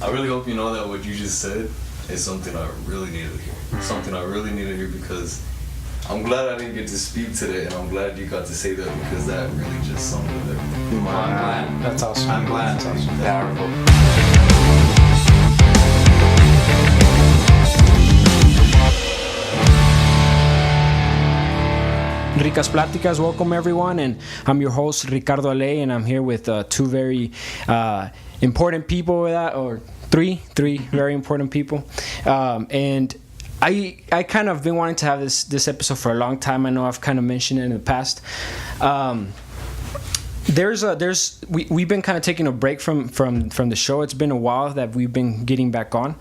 I really hope you know that what you just said is something I really needed to hear. Something I really needed to hear because I'm glad I didn't get to speak today, and I'm glad you got to say that because that really just summed up everything. Wow. I'm glad. That's awesome. I'm glad. That's awesome. Powerful. RIcas Platicas, welcome everyone, and I'm your host Ricardo Ale, and I'm here with two very important people with that, or three very important people, and I kind of been wanting to have this episode for a long time. I know I've kind of mentioned it in the past. We've been kind of taking a break from the show. It's been a while that we've been getting back on,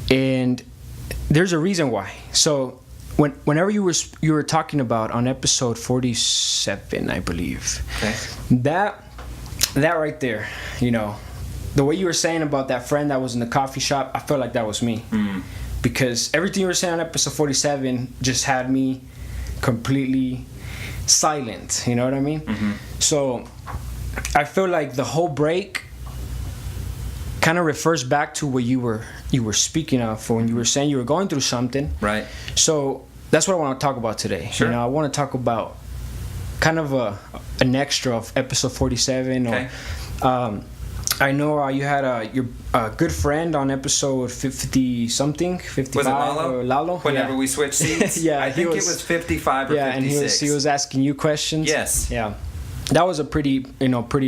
and there's a reason why. So whenever you were talking about on episode 47, I believe, okay, that right there, you know, the way you were saying about that friend that was in the coffee shop, I felt like that was me. Because everything you were saying on episode 47 just had me completely silent, you know what I mean? So I feel like the whole break kind of refers back to what you were speaking of when you were saying you were going through something. Right. So that's what I want to talk about today. Sure. You know, I want to talk about kind of an extra of episode 47. Okay. Or I know you had your good friend on episode 50-something, 55. Was it Lalo? Or Lalo? Whenever we switched seats? Yeah, I think it was 55 or 56. Yeah, and he was asking you questions. Yes. Yeah. That was a pretty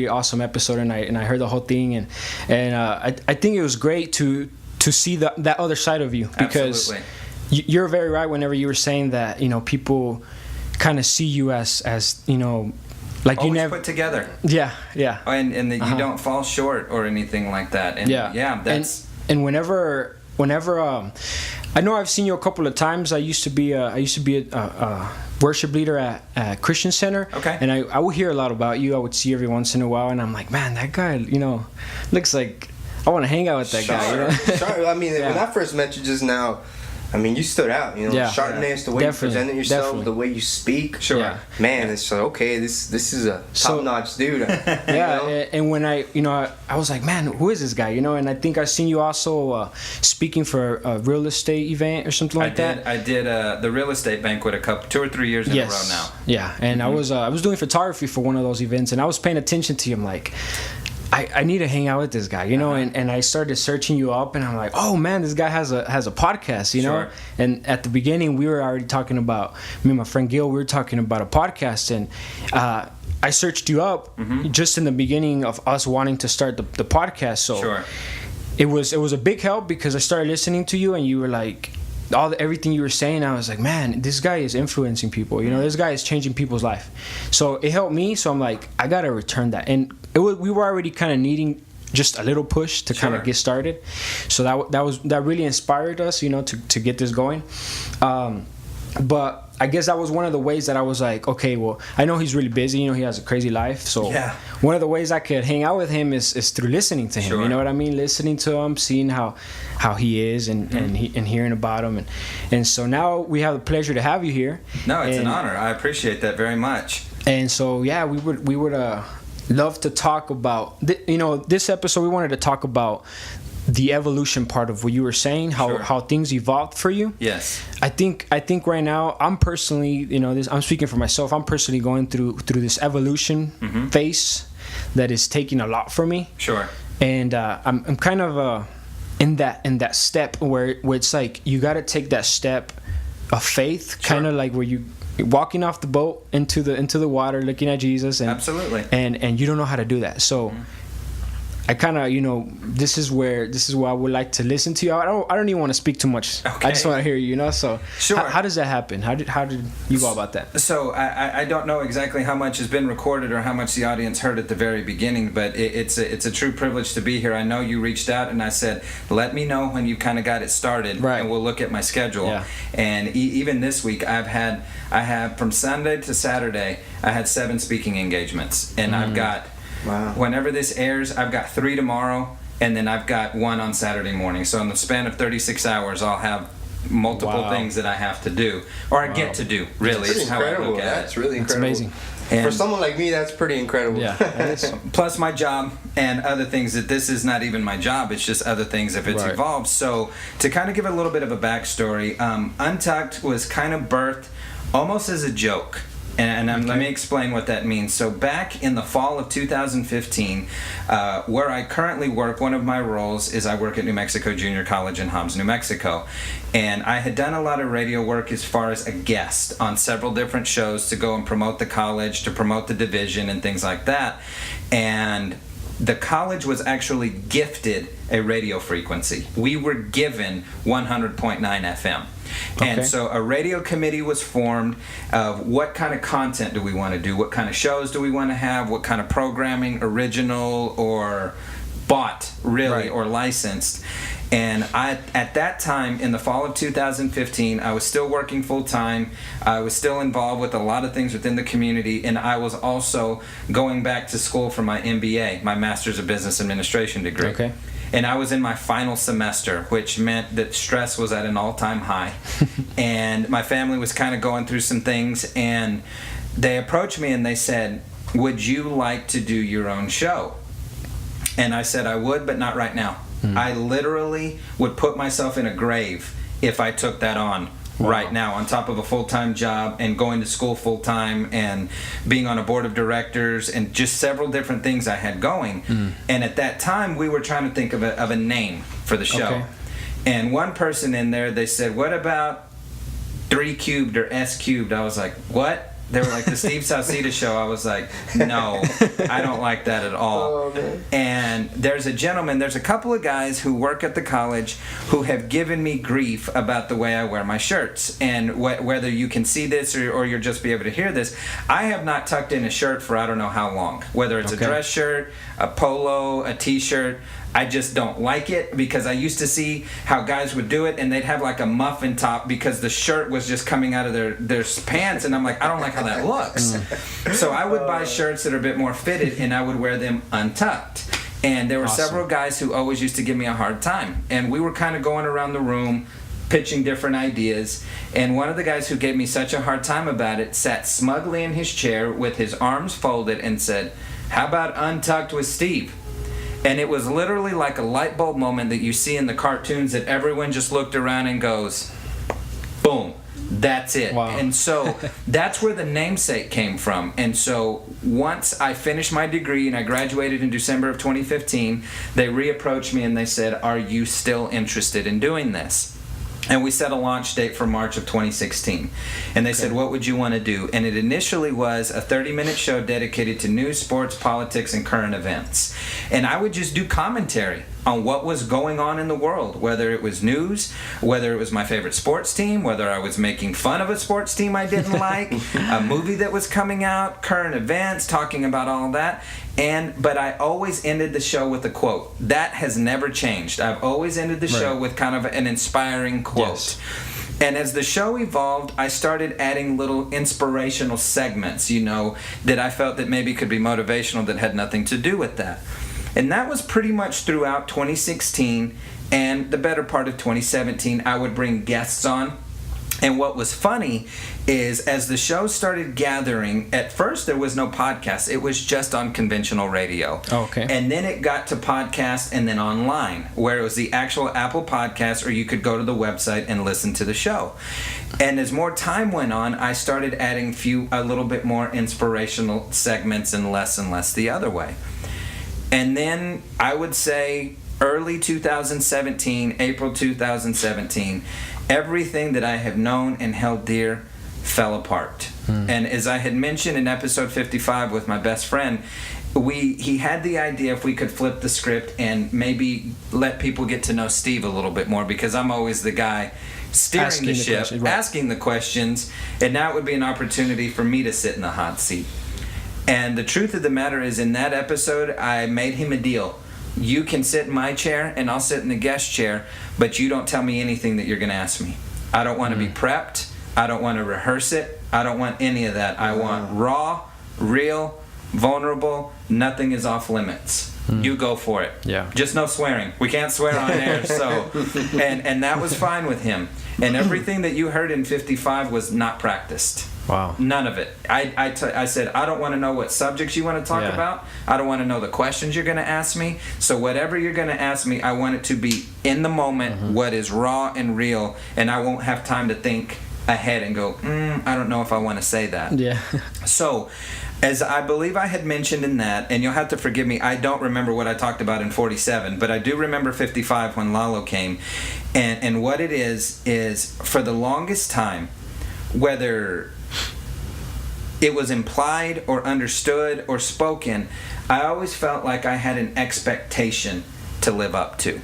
awesome episode, and I heard the whole thing, and I think it was great to see that other side of you, because Absolutely. You're very right whenever you were saying that, you know, people kind of see you as you know, like always you never put together. Yeah. And that you don't fall short or anything like that. And that's and whenever I know I've seen you a couple of times. I used to be a worship leader at Christian Center. Okay. And I would hear a lot about you. I would see every once in a while, and I'm like, man, that guy, you know, looks like I want to hang out with that guy. You know? Sure. I mean, when I first met you just now, I mean, you stood out, you know, sharpness, the way you presented yourself, the way you speak. Sure. Yeah. Man, it's like, okay, this is a top-notch dude. Yeah, know? And when I was like, man, who is this guy? You know, and I think I seen you also speaking for a real estate event or something like that. I did the real estate banquet 2 or 3 years in a row now. Yeah, and I was doing photography for one of those events, and I was paying attention to him like, I need to hang out with this guy, you know, and I started searching you up, and I'm like, oh man, this guy has a podcast, you know. And at the beginning, we were already talking about, me and my friend Gil, we were talking about a podcast, and I searched you up just in the beginning of us wanting to start the podcast. So it was a big help, because I started listening to you, and you were like, everything you were saying, I was like, man, this guy is influencing people, you know, this guy is changing people's life. So it helped me, so I'm like, I gotta return that. And we were already kind of needing just a little push to kind of get started. So that really inspired us, you know, to get this going. But I guess that was one of the ways that I was like, okay, well, I know he's really busy, you know, he has a crazy life. So one of the ways I could hang out with him is through listening to him. You know what I mean? Listening to him, seeing how he is, and hearing about him. And so now we have the pleasure to have you here. No, it's an honor. I appreciate that very much. And so, yeah, we would love to talk about, this episode, we wanted to talk about the evolution part of what you were saying, how things evolved for you. Yes. I think right now, I'm personally, you know, I'm speaking for myself, I'm personally going through this evolution phase that is taking a lot for me. Sure. And I'm kind of in that step where it's like you got to take that step of faith, kind of like where you're walking off the boat into the water, looking at Jesus, and absolutely, and you don't know how to do that. So I kind of, you know, this is where I would like to listen to you. I don't even want to speak too much. Okay. I just want to hear you, you know. So how does that happen? How did you go about that? So I don't know exactly how much has been recorded or how much the audience heard at the very beginning, but it's a true privilege to be here. I know you reached out and I said, let me know when you kind of got it started, and we'll look at my schedule. Yeah. And even this week, I have from Sunday to Saturday, I had 7 speaking engagements, and I've got. Wow. Whenever this airs, I've got 3 tomorrow, and then I've got 1 on Saturday morning. So in the span of 36 hours, I'll have multiple things that I have to do, or I get to do, really. That's incredible. That's really incredible. That's amazing. And for someone like me, that's pretty incredible. Yeah. plus my job and other things that this is not even my job. It's just other things if it's evolved. So to kind of give a little bit of a backstory, Untucked was kind of birthed almost as a joke. And let me explain what that means. So back in the fall of 2015, where I currently work, one of my roles is I work at New Mexico Junior College in Hobbs, New Mexico. And I had done a lot of radio work as far as a guest on several different shows to go and promote the college, to promote the division and things like that. And the college was actually gifted a radio frequency. We were given 100.9 FM. And so a radio committee was formed of what kind of content do we want to do, what kind of shows do we want to have, what kind of programming, original or bought, really, or licensed. And at that time, in the fall of 2015, I was still working full-time. I was still involved with a lot of things within the community, and I was also going back to school for my MBA, my Master's of Business Administration degree. Okay. And I was in my final semester, which meant that stress was at an all-time high. And my family was kind of going through some things, and they approached me and they said, would you like to do your own show? And I said I would, but not right now. I literally would put myself in a grave if I took that on right now, on top of a full-time job and going to school full-time and being on a board of directors and just several different things I had going. And at that time, we were trying to think of a name for the show. Okay. And one person in there, they said, what about 3 cubed or S cubed? I was like, what? They were like, the Steve Sauceda show. I was like, no, I don't like that at all. Oh, man. And there's a couple of guys who work at the college who have given me grief about the way I wear my shirts. And whether you can see this or you'll just be able to hear this, I have not tucked in a shirt for I don't know how long. Whether it's a dress shirt, a polo, a t-shirt, I just don't like it because I used to see how guys would do it and they'd have like a muffin top because the shirt was just coming out of their pants, and I'm like, I don't like how that looks. So I would buy shirts that are a bit more fitted and I would wear them untucked. And there were several guys who always used to give me a hard time, and we were kind of going around the room pitching different ideas, and one of the guys who gave me such a hard time about it sat smugly in his chair with his arms folded and said, how about Untucked with Steve? And it was literally like a light bulb moment that you see in the cartoons that everyone just looked around and goes, boom, that's it. Wow. And so that's where the namesake came from. And so once I finished my degree and I graduated in December of 2015, they reapproached me and they said, are you still interested in doing this? And we set a launch date for March of 2016. And they said, what would you want to do? And it initially was a 30-minute show dedicated to news, sports, politics, and current events. And I would just do commentary on what was going on in the world, whether it was news, whether it was my favorite sports team, whether I was making fun of a sports team I didn't like, a movie that was coming out, current events, talking about all of that. But I always ended the show with a quote. That has never changed. I've always ended the show with kind of an inspiring quote. Yes. And as the show evolved, I started adding little inspirational segments, that I felt that maybe could be motivational that had nothing to do with that. And that was pretty much throughout 2016 and the better part of 2017. I would bring guests on. And what was funny is as the show started gathering, at first there was no podcast. It was just on conventional radio. Oh, okay. And then it got to podcast and then online, where it was the actual Apple Podcast, or you could go to the website and listen to the show. And as more time went on, I started adding a little bit more inspirational segments and less the other way. And then I would say early 2017, April 2017, everything that I have known and held dear fell apart. And as I had mentioned in episode 55 with my best friend, he had the idea if we could flip the script and maybe let people get to know Steve a little bit more, because I'm always the guy steering the ship, asking the questions, and now it would be an opportunity for me to sit in the hot seat. And the truth of the matter is, in that episode, I made him a deal. You can sit in my chair and I'll sit in the guest chair, but you don't tell me anything that you're going to ask me. I don't want to be prepped. I don't want to rehearse it. I don't want any of that. I want raw, real, vulnerable. Nothing is off limits. You go for it. Yeah. Just no swearing. We can't swear on air. So, and that was fine with him. And everything that you heard in 55 was not practiced. Wow. None of it. I said, I don't want to know what subjects you want to talk about. I don't want to know the questions you're going to ask me. So whatever you're going to ask me, I want it to be in the moment, what is raw and real, and I won't have time to think ahead and go, I don't know if I want to say that. Yeah. So, as I believe I had mentioned in that, and you'll have to forgive me, I don't remember what I talked about in 47, but I do remember 55 when Lalo came. And what it is for the longest time, whether it was implied or understood or spoken, I always felt like I had an expectation to live up to.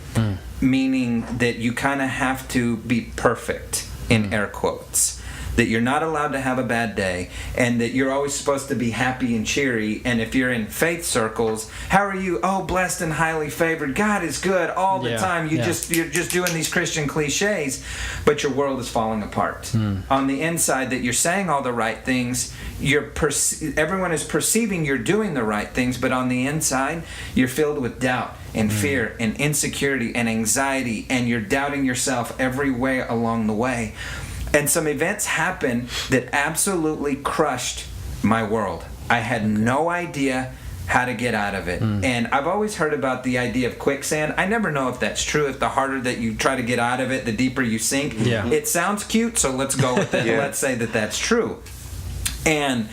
Meaning that you kind of have to be perfect, in air quotes. That you're not allowed to have a bad day, and that you're always supposed to be happy and cheery. And if you're in faith circles, how are you? Oh, blessed and highly favored. God is good all the time. You're just doing these Christian cliches, but your world is falling apart. On the inside, that you're saying all the right things, everyone is perceiving you're doing the right things, but on the inside, you're filled with doubt and fear and insecurity and anxiety, and you're doubting yourself every way along the way. And some events happened that absolutely crushed my world. I had no idea how to get out of it. And I've always heard about the idea of quicksand. I never know if that's true. If the harder that you try to get out of it, the deeper you sink. It sounds cute, so let's go with it. Let's say that that's true. And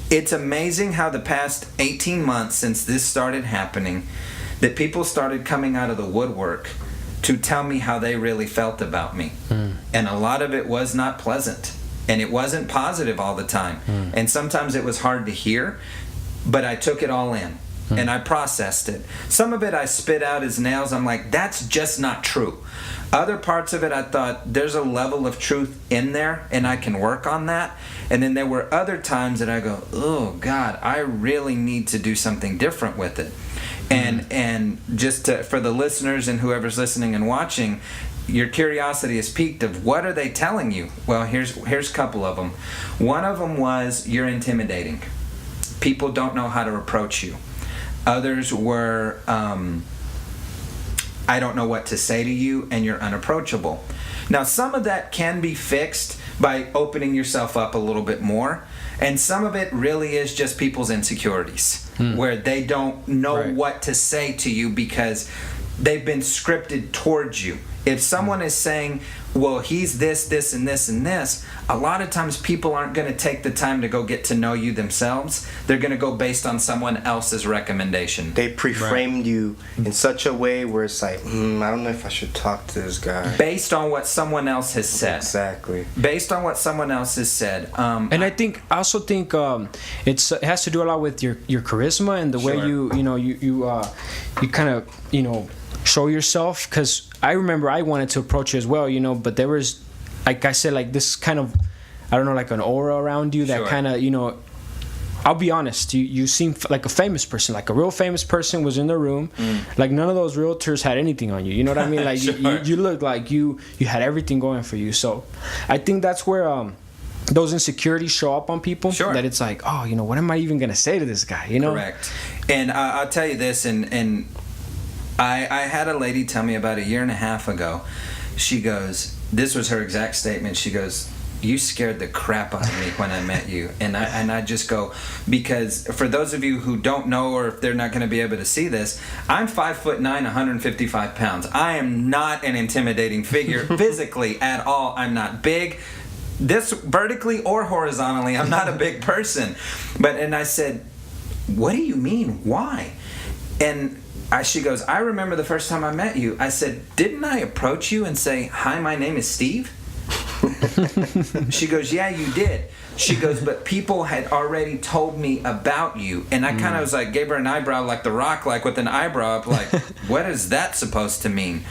it's amazing how the past 18 months since this started happening, that people started coming out of the woodwork to tell me how they really felt about me. And a lot of it was not pleasant. And it wasn't positive all the time. And sometimes it was hard to hear, but I took it all in. And I processed it. Some of it I spit out as nails. I'm like, that's just not true. Other parts of it I thought, there's a level of truth in there, and I can work on that. And then there were other times that I go, oh, God, I really need to do something different with it. And just for the listeners and whoever's listening and watching, your curiosity is piqued of what are they telling you? Well, here's a couple of them. One of them was, you're intimidating. People don't know how to approach you. Others were, I don't know what to say to you, and you're unapproachable. Now, some of that can be fixed by opening yourself up a little bit more. And some of it really is just people's insecurities, where they don't know what to say to you because they've been scripted towards you. If someone is saying, well, he's this, this, and this, and this, a lot of times people aren't going to take the time to go get to know you themselves. They're going to go based on someone else's recommendation. They pre-framed you in such a way where it's like, I don't know if I should talk to this guy. Based on what someone else has said. Exactly. Based on what someone else has said. And I also think it has to do a lot with your charisma and the way you kind of show yourself. Because I remember I wanted to approach you as well, but there was, like I said, like this kind of, I don't know, like an aura around you that kind of, I'll be honest, you seem like a famous person, like a real famous person was in the room. Like none of those realtors had anything on you. You know what I mean? Like you looked like you had everything going for you. So I think that's where those insecurities show up on people. That it's like, oh, what am I even gonna say to this guy? Correct. And I'll tell you this, and I had a lady tell me about a year and a half ago. She goes, this was her exact statement. She goes, you scared the crap out of me when I met you. And I just go, because for those of you who don't know, or if they're not going to be able to see this, I'm 5'9", 155 pounds. I am not an intimidating figure physically at all. I'm not big. This vertically or horizontally, I'm not a big person. And I said, what do you mean? Why? And she goes, I remember the first time I met you. I said, didn't I approach you and say, hi, my name is Steve? She goes, yeah, you did. She goes, but people had already told me about you. And I kind of was like, gave her an eyebrow like The Rock, like with an eyebrow up, like, what is that supposed to mean?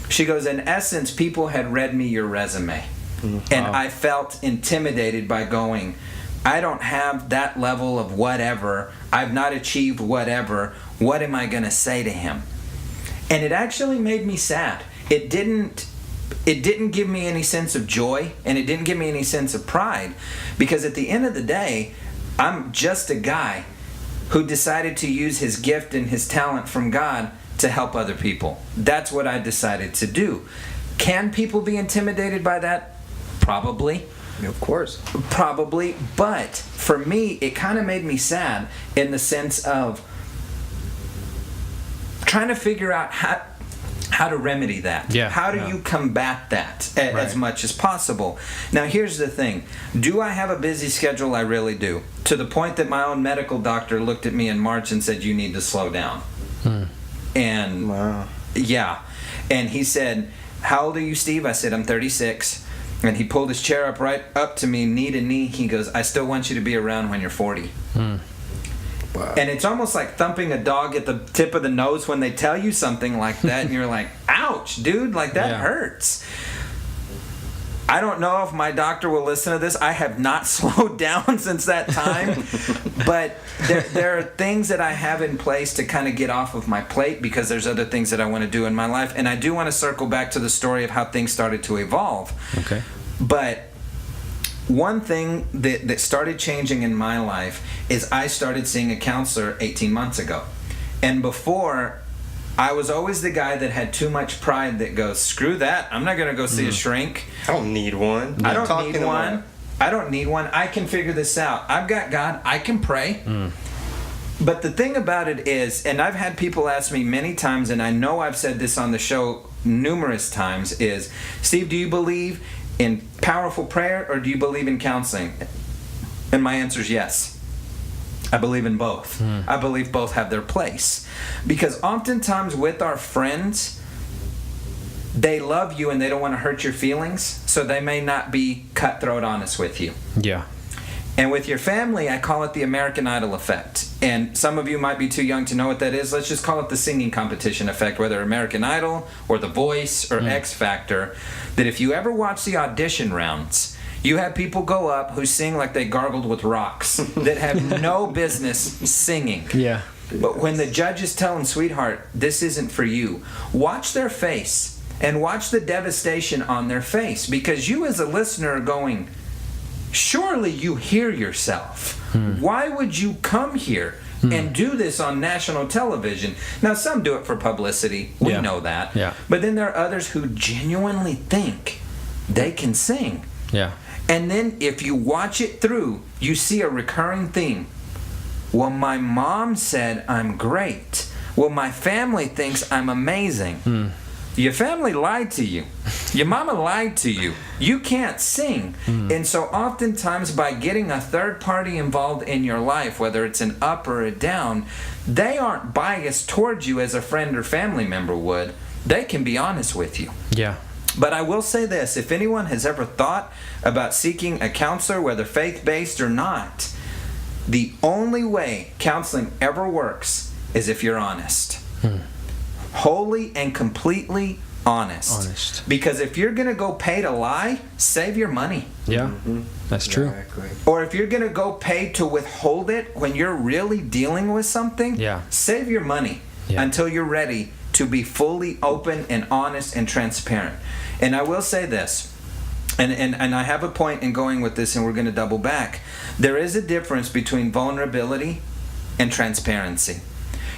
She goes, in essence, people had read me your resume. And I felt intimidated by going, I don't have that level of whatever. I've not achieved whatever. What am I going to say to him? And it actually made me sad. It didn't give me any sense of joy, and it didn't give me any sense of pride, because at the end of the day, I'm just a guy who decided to use his gift and his talent from God to help other people. That's what I decided to do. Can people be intimidated by that? Probably. Of course. Probably. But for me, it kind of made me sad in the sense of trying to figure out how to remedy that. Yeah. How do you combat that as much as possible? Now, here's the thing. Do I have a busy schedule? I really do. To the point that my own medical doctor looked at me in March and said, you need to slow down. And wow. Yeah. And he said, how old are you, Steve? I said, I'm 36. And he pulled his chair up right up to me, knee to knee. He goes, I still want you to be around when you're 40. Wow. And it's almost like thumping a dog at the tip of the nose when they tell you something like that, and you're like, ouch, dude, like that hurts. I don't know if my doctor will listen to this. I have not slowed down since that time. But there are things that I have in place to kind of get off of my plate because there's other things that I want to do in my life. And I do want to circle back to the story of how things started to evolve. Okay. But one thing that started changing in my life is I started seeing a counselor 18 months ago. And before, I was always the guy that had too much pride that goes, screw that, I'm not going to go see a shrink. I don't need one. I don't need one. I don't need one. I can figure this out. I've got God. I can pray. But the thing about it is, and I've had people ask me many times, and I know I've said this on the show numerous times, is, Steve, do you believe in powerful prayer or do you believe in counseling? And my answer is yes. I believe in both. I believe both have their place. Because oftentimes with our friends, they love you and they don't want to hurt your feelings, so they may not be cutthroat honest with you. Yeah. And with your family, I call it the American Idol effect. And some of you might be too young to know what that is. Let's just call it the singing competition effect, whether American Idol or The Voice or X Factor. That if you ever watch the audition rounds, you have people go up who sing like they gargled with rocks that have no business singing. Yeah. But when the judges tell them, sweetheart, this isn't for you, watch their face and watch the devastation on their face. Because you as a listener are going, surely you hear yourself. Why would you come here and do this on national television? Now, some do it for publicity. We know that. Yeah. But then there are others who genuinely think they can sing. Yeah. And then if you watch it through, you see a recurring theme. Well, my mom said I'm great. Well, my family thinks I'm amazing. Your family lied to you. Your mama lied to you. You can't sing. And so oftentimes by getting a third party involved in your life, whether it's an up or a down, they aren't biased towards you as a friend or family member would. They can be honest with you. Yeah. But I will say this, if anyone has ever thought about seeking a counselor, whether faith-based or not, the only way counseling ever works is if you're honest. Wholly and completely honest. Because if you're going to go pay to lie, save your money. Yeah, that's true. Exactly. Or if you're going to go pay to withhold it when you're really dealing with something, save your money until you're ready to be fully open and honest and transparent. And I will say this, and I have a point in going with this, and we're going to double back. There is a difference between vulnerability and transparency.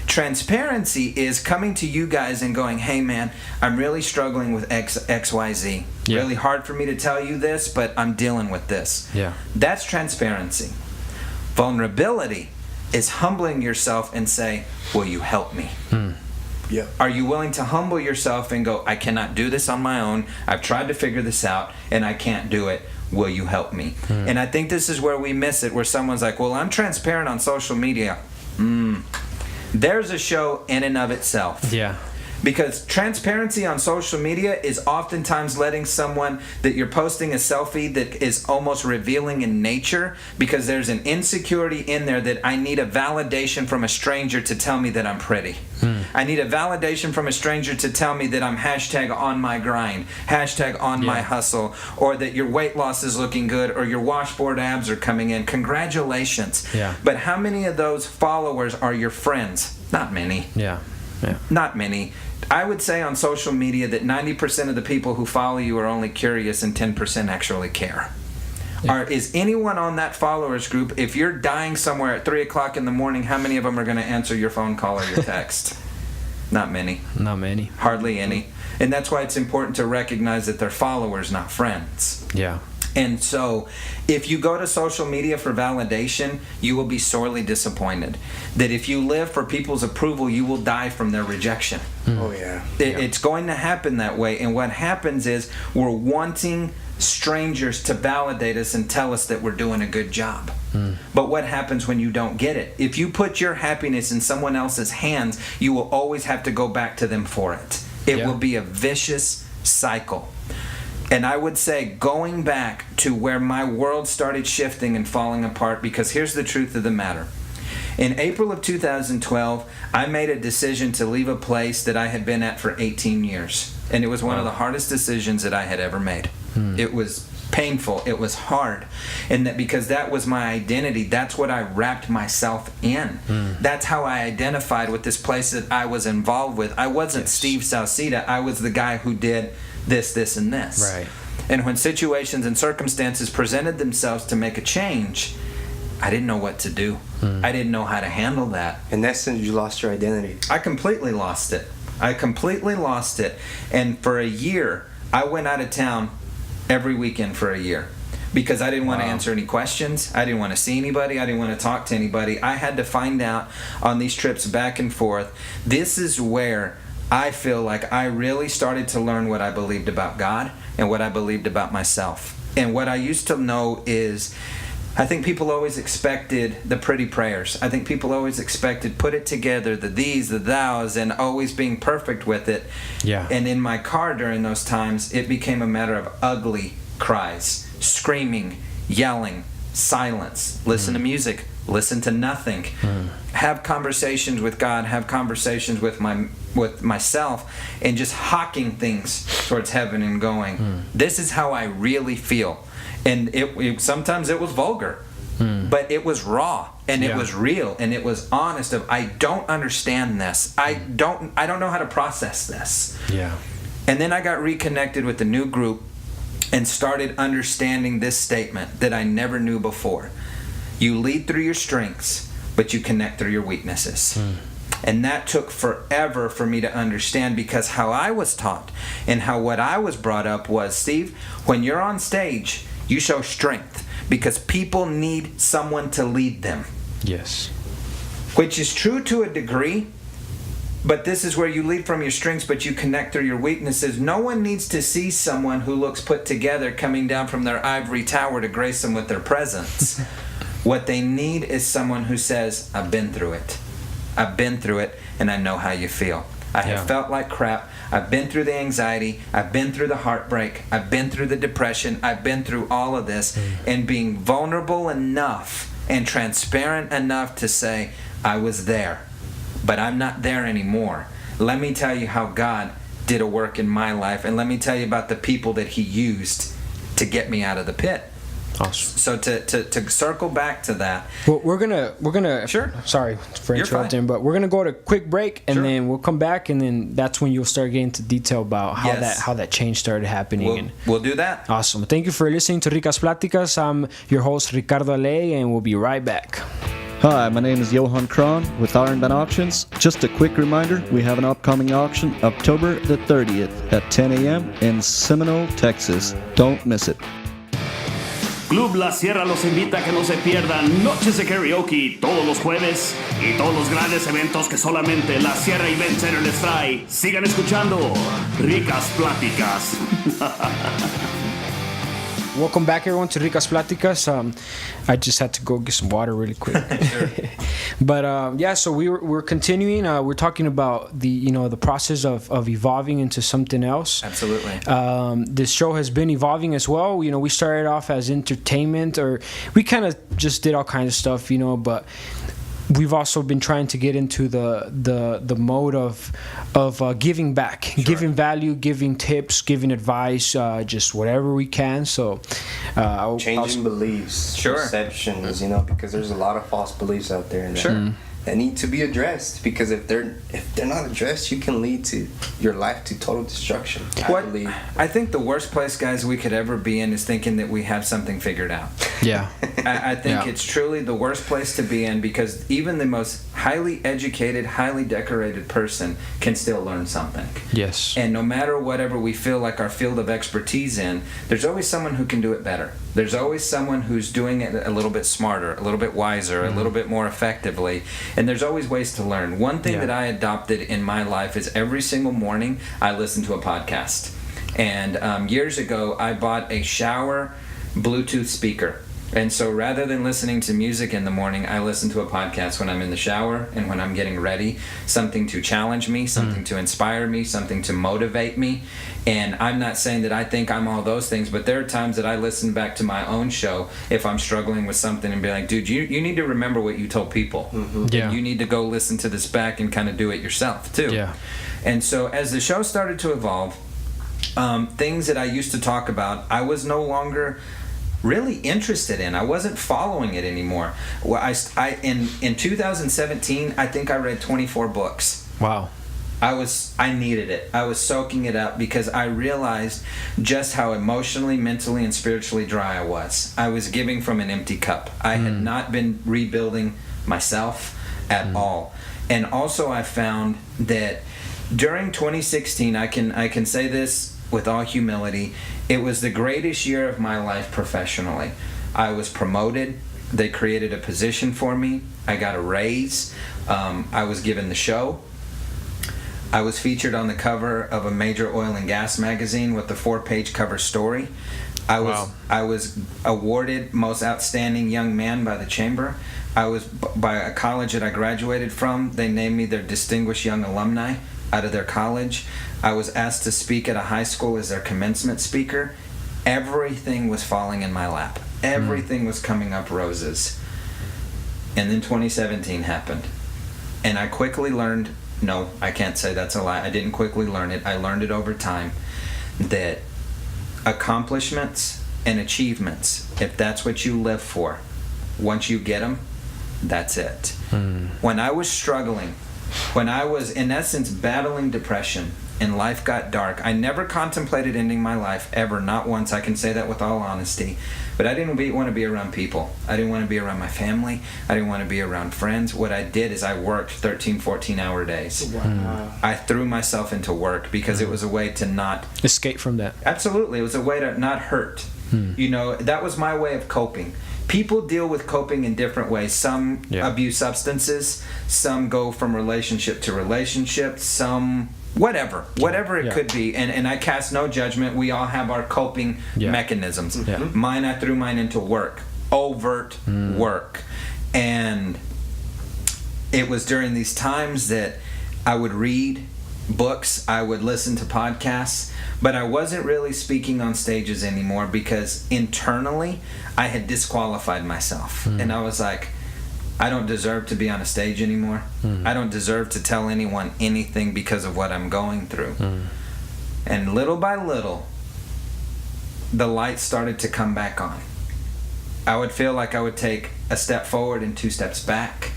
Transparency is coming to you guys and going, hey man, I'm really struggling with XYZ. Really hard for me to tell you this, but I'm dealing with this. That's transparency. Vulnerability is humbling yourself and say, will you help me? Are you willing to humble yourself and go, I cannot do this on my own. I've tried to figure this out and I can't do it. Will you help me? And I think this is where we miss it, where someone's like, well, I'm transparent on social media. There's a show in and of itself. Because transparency on social media is oftentimes letting someone that you're posting a selfie that is almost revealing in nature, because there's an insecurity in there that I need a validation from a stranger to tell me that I'm pretty. I need a validation from a stranger to tell me that I'm hashtag on my grind, hashtag on my hustle, or that your weight loss is looking good, or your washboard abs are coming in. Congratulations. But how many of those followers are your friends? Not many. Not many. I would say on social media that 90% of the people who follow you are only curious and 10% actually care. Is anyone on that followers group, if you're dying somewhere at 3 o'clock in the morning, how many of them are going to answer your phone call or your text? Not many. Not many. Hardly any. And that's why it's important to recognize that they're followers, not friends. And so if you go to social media for validation, you will be sorely disappointed. That if you live for people's approval, you will die from their rejection. Oh, yeah. It's going to happen that way. And what happens is we're wanting strangers to validate us and tell us that we're doing a good job. But what happens when you don't get it? If you put your happiness in someone else's hands, you will always have to go back to them for it. It will be a vicious cycle. And I would say going back to where my world started shifting and falling apart, because here's the truth of the matter. In April of 2012, I made a decision to leave a place that I had been at for 18 years. And it was one of the hardest decisions that I had ever made. It was painful. It was hard. And that because that was my identity, that's what I wrapped myself in. That's how I identified with this place that I was involved with. I wasn't Steve Sauceda. I was the guy who did this, this, and this. Right. And when situations and circumstances presented themselves to make a change, I didn't know what to do. I didn't know how to handle that. In essence, you lost your identity. I completely lost it. And for a year, I went out of town every weekend for a year. Because I didn't want to answer any questions. I didn't want to see anybody. I didn't want to talk to anybody. I had to find out on these trips back and forth. This is where I feel like I really started to learn what I believed about God and what I believed about myself. And what I used to know is, I think people always expected the pretty prayers. I think people always expected put it together, the these, the thous, and always being perfect with it. Yeah. And in my car during those times, it became a matter of ugly cries, screaming, yelling, silence, listen to music, listen to nothing, have conversations with God, have conversations with myself, and just hawking things towards heaven and going, this is how I really feel. And it sometimes it was vulgar, but it was raw, and it was real, and it was honest of, I don't understand this. I don't know how to process this. Yeah. And then I got reconnected with a new group and started understanding this statement that I never knew before. You lead through your strengths, but you connect through your weaknesses. And that took forever for me to understand, because how I was taught and how what I was brought up was, Steve, when you're on stage, you show strength because people need someone to lead them. Yes. Which is true to a degree, but this is where you lead from your strengths, but you connect through your weaknesses. No one needs to see someone who looks put together coming down from their ivory tower to grace them with their presence. What they need is someone who says, I've been through it. I've been through it, and I know how you feel. I have felt like crap. I've been through the anxiety. I've been through the heartbreak. I've been through the depression. I've been through all of this. And being vulnerable enough and transparent enough to say, I was there, but I'm not there anymore. Let me tell you how God did a work in my life, and let me tell you about the people that He used to get me out of the pit. Awesome. So to circle back to that, well, we're gonna sure. Sorry for interrupting, but we're gonna go to a quick break, and then we'll come back, and then that's when you'll start getting into detail about how that change started happening. We'll do that. Awesome. Thank you for listening to RIcas Platicas. I'm your host Ricardo Ale, and we'll be right back. Hi, my name is Johan Kron with Iron Man Auctions. Just a quick reminder, we have an upcoming auction October the 30th at 10 a.m. in Seminole, Texas. Don't miss it. Club La Sierra los invita a que no se pierdan noches de karaoke todos los jueves y todos los grandes eventos que solamente La Sierra Event Center les trae. Sigan escuchando RIcas Platicas. Welcome back, everyone, to RIcas Platicas. I just had to go get some water really quick. Sure. But so we're continuing. We're talking about the process of evolving into something else. Absolutely. This show has been evolving as well. We started off as entertainment, or we kind of just did all kinds of stuff, but we've also been trying to get into the mode of giving back, giving value, giving tips, giving advice, just whatever we can. So changing beliefs, perceptions, because there's a lot of false beliefs out there. Sure. that need to be addressed, because if they're not addressed, you can lead to your life to total destruction. I think the worst place, guys, we could ever be in is thinking that we have something figured out. Yeah. I think it's truly the worst place to be in, because even the most highly educated, highly decorated person can still learn something. Yes. And no matter whatever we feel like our field of expertise in, there's always someone who can do it better. There's always someone who's doing it a little bit smarter, a little bit wiser, a little bit more effectively. And there's always ways to learn. One thing that I adopted in my life is every single morning I listen to a podcast. And years ago, I bought a shower Bluetooth speaker. And so rather than listening to music in the morning, I listen to a podcast when I'm in the shower and when I'm getting ready. Something to challenge me, something to inspire me, something to motivate me. And I'm not saying that I think I'm all those things, but there are times that I listen back to my own show if I'm struggling with something and be like, dude, you need to remember what you told people. Yeah. You need to go listen to this back and kind of do it yourself too. Yeah. And so as the show started to evolve, things that I used to talk about, I was no longer really interested in. I wasn't following it anymore. Well, in 2017, I think I read 24 books. Wow. I needed it. I was soaking it up because I realized just how emotionally, mentally, and spiritually dry I was. I was giving from an empty cup. I had not been rebuilding myself at all. And also I found that during 2016, I can say this with all humility, it was the greatest year of my life professionally. I was promoted. They created a position for me. I got a raise. I was given the show. I was featured on the cover of a major oil and gas magazine with a 4-page cover story. I was awarded Most Outstanding Young Man by the Chamber. I was, by a college that I graduated from, they named me their Distinguished Young Alumni out of their college. I was asked to speak at a high school as their commencement speaker. Everything was falling in my lap. Everything was coming up roses. And then 2017 happened. And I quickly learned, no, I can't say that's a lie. I didn't quickly learn it. I learned it over time, that accomplishments and achievements, if that's what you live for, once you get them, that's it. When I was struggling, when I was, in essence, battling depression and life got dark, I never contemplated ending my life, ever, not once. I can say that with all honesty. But I didn't want to be around people. I didn't want to be around my family. I didn't want to be around friends. What I did is I worked 13, 14-hour days. Wow. I threw myself into work because it was a way to not... escape from that. Absolutely. It was a way to not hurt. You know, that was my way of coping. People deal with coping in different ways. Some abuse substances. Some go from relationship to relationship. Some... whatever it could be, and I cast no judgment. We all have our coping mechanisms. Mine, I threw mine into work, overt work, and it was during these times that I would read books, I would listen to podcasts, but I wasn't really speaking on stages anymore because internally I had disqualified myself, and I was like, I don't deserve to be on a stage anymore. I don't deserve to tell anyone anything because of what I'm going through. And little by little, the light started to come back on. I would feel like I would take a step forward and 2 steps back.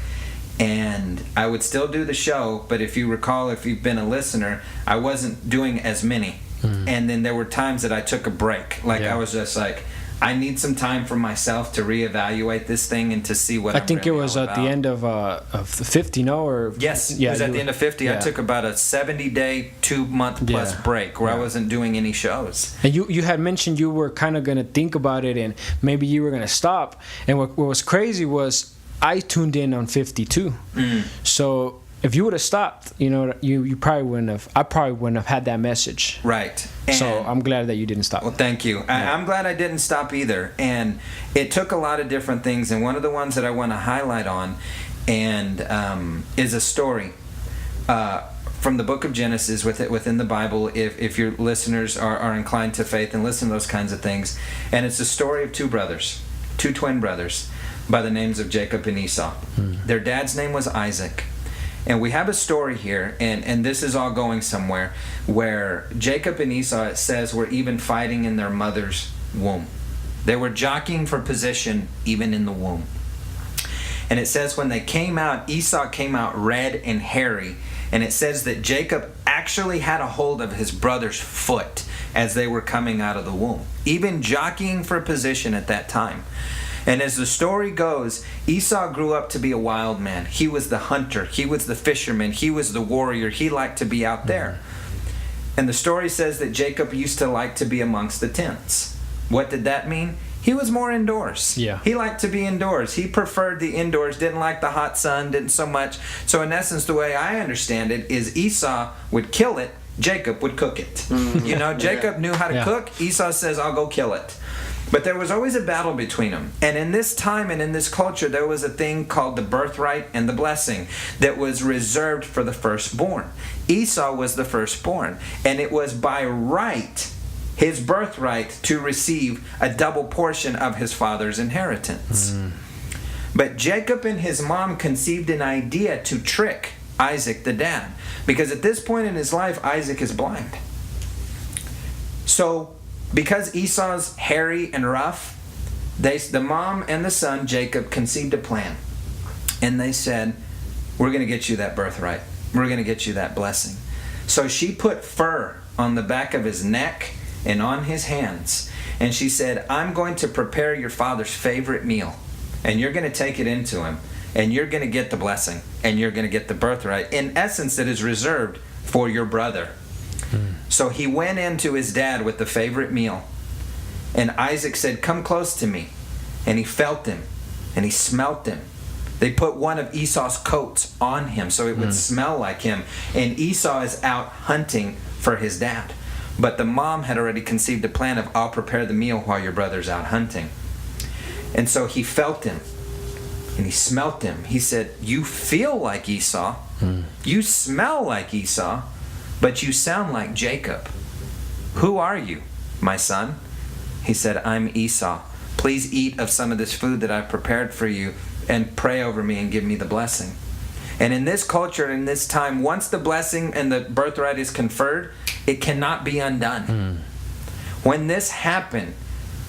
And I would still do the show, but if you recall, if you've been a listener, I wasn't doing as many. And then there were times that I took a break. Like I was just like, I need some time for myself to reevaluate this thing and to see what I think really it was at the end of 50, no? Or yes, it was at the end of 50. I took about a 70-day, 2-month plus break where I wasn't doing any shows. And you had mentioned you were kind of going to think about it and maybe you were going to stop. And what was crazy was I tuned in on 52. So if you would have stopped, you know, you probably wouldn't have. I probably wouldn't have had that message. Right. And so I'm glad that you didn't stop. Well, thank you. I'm glad I didn't stop either. And it took a lot of different things. And one of the ones that I want to highlight on, and is a story from the book of Genesis within the Bible. If your listeners are inclined to faith and listen to those kinds of things, and it's a story of 2 twin brothers, by the names of Jacob and Esau. Their dad's name was Isaac. And we have a story here, and this is all going somewhere, where Jacob and Esau, it says, were even fighting in their mother's womb. They were jockeying for position even in the womb. And it says when they came out, Esau came out red and hairy. And it says that Jacob actually had a hold of his brother's foot as they were coming out of the womb, even jockeying for position at that time. And as the story goes, Esau grew up to be a wild man. He was the hunter. He was the fisherman. He was the warrior. He liked to be out there. And the story says that Jacob used to like to be amongst the tents. What did that mean? He was more indoors. Yeah. He liked to be indoors. He preferred the indoors, didn't like the hot sun, didn't so much. So in essence, the way I understand it is Esau would kill it, Jacob would cook it. You know, Jacob knew how to cook. Esau says, I'll go kill it. But there was always a battle between them. And in this time and in this culture, there was a thing called the birthright and the blessing that was reserved for the firstborn. Esau was the firstborn. And it was by right, his birthright, to receive a double portion of his father's inheritance. But Jacob and his mom conceived an idea to trick Isaac, the dad. Because at this point in his life, Isaac is blind. So, because Esau's hairy and rough, the mom and the son, Jacob, conceived a plan. And they said, we're going to get you that birthright. We're going to get you that blessing. So she put fur on the back of his neck and on his hands. And she said, I'm going to prepare your father's favorite meal. And you're going to take it into him. And you're going to get the blessing. And you're going to get the birthright. In essence, it is reserved for your brother. So he went into his dad with the favorite meal. And Isaac said, come close to me. And he felt him. And he smelt him. They put one of Esau's coats on him so it would smell like him. And Esau is out hunting for his dad. But the mom had already conceived a plan of, I'll prepare the meal while your brother's out hunting. And so he felt him. And he smelt him. He said, you feel like Esau. You smell like Esau. But you sound like Jacob. Who are you, my son? He said, I'm Esau. Please eat of some of this food that I've prepared for you and pray over me and give me the blessing. And in this culture, in this time, once the blessing and the birthright is conferred, it cannot be undone. When this happened,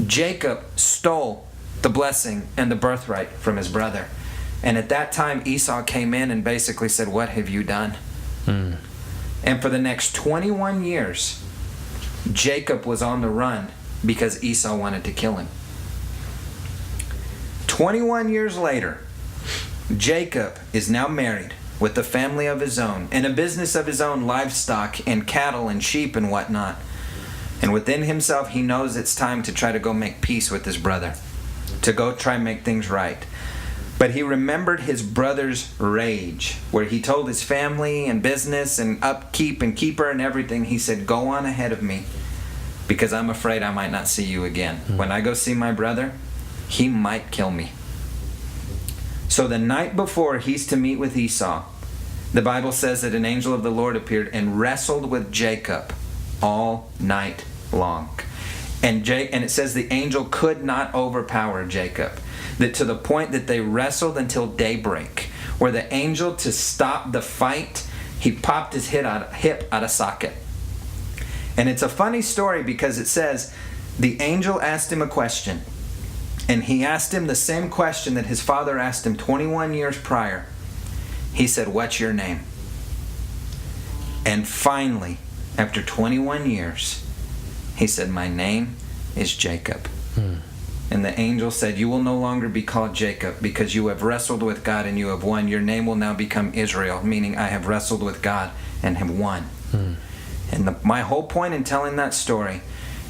Jacob stole the blessing and the birthright from his brother. And at that time, Esau came in and basically said, what have you done? And for the next 21 years, Jacob was on the run because Esau wanted to kill him. 21 years later, Jacob is now married with a family of his own and a business of his own, livestock and cattle and sheep and whatnot. And within himself, he knows it's time to try to go make peace with his brother, to go try and make things right. But he remembered his brother's rage, where he told his family and business and upkeep and keeper and everything, he said, go on ahead of me, because I'm afraid I might not see you again. When I go see my brother, he might kill me. So the night before he's to meet with Esau, the Bible says that an angel of the Lord appeared and wrestled with Jacob all night long. And it says the angel could not overpower Jacob. That to the point that they wrestled until daybreak, where the angel, to stop the fight, he popped his hip out of socket. And it's a funny story because it says the angel asked him a question. And he asked him the same question that his father asked him 21 years prior. He said, what's your name? And finally, after 21 years, he said, my name is Jacob. And the angel said, you will no longer be called Jacob because you have wrestled with God and you have won. Your name will now become Israel, meaning I have wrestled with God and have won. And my whole point in telling that story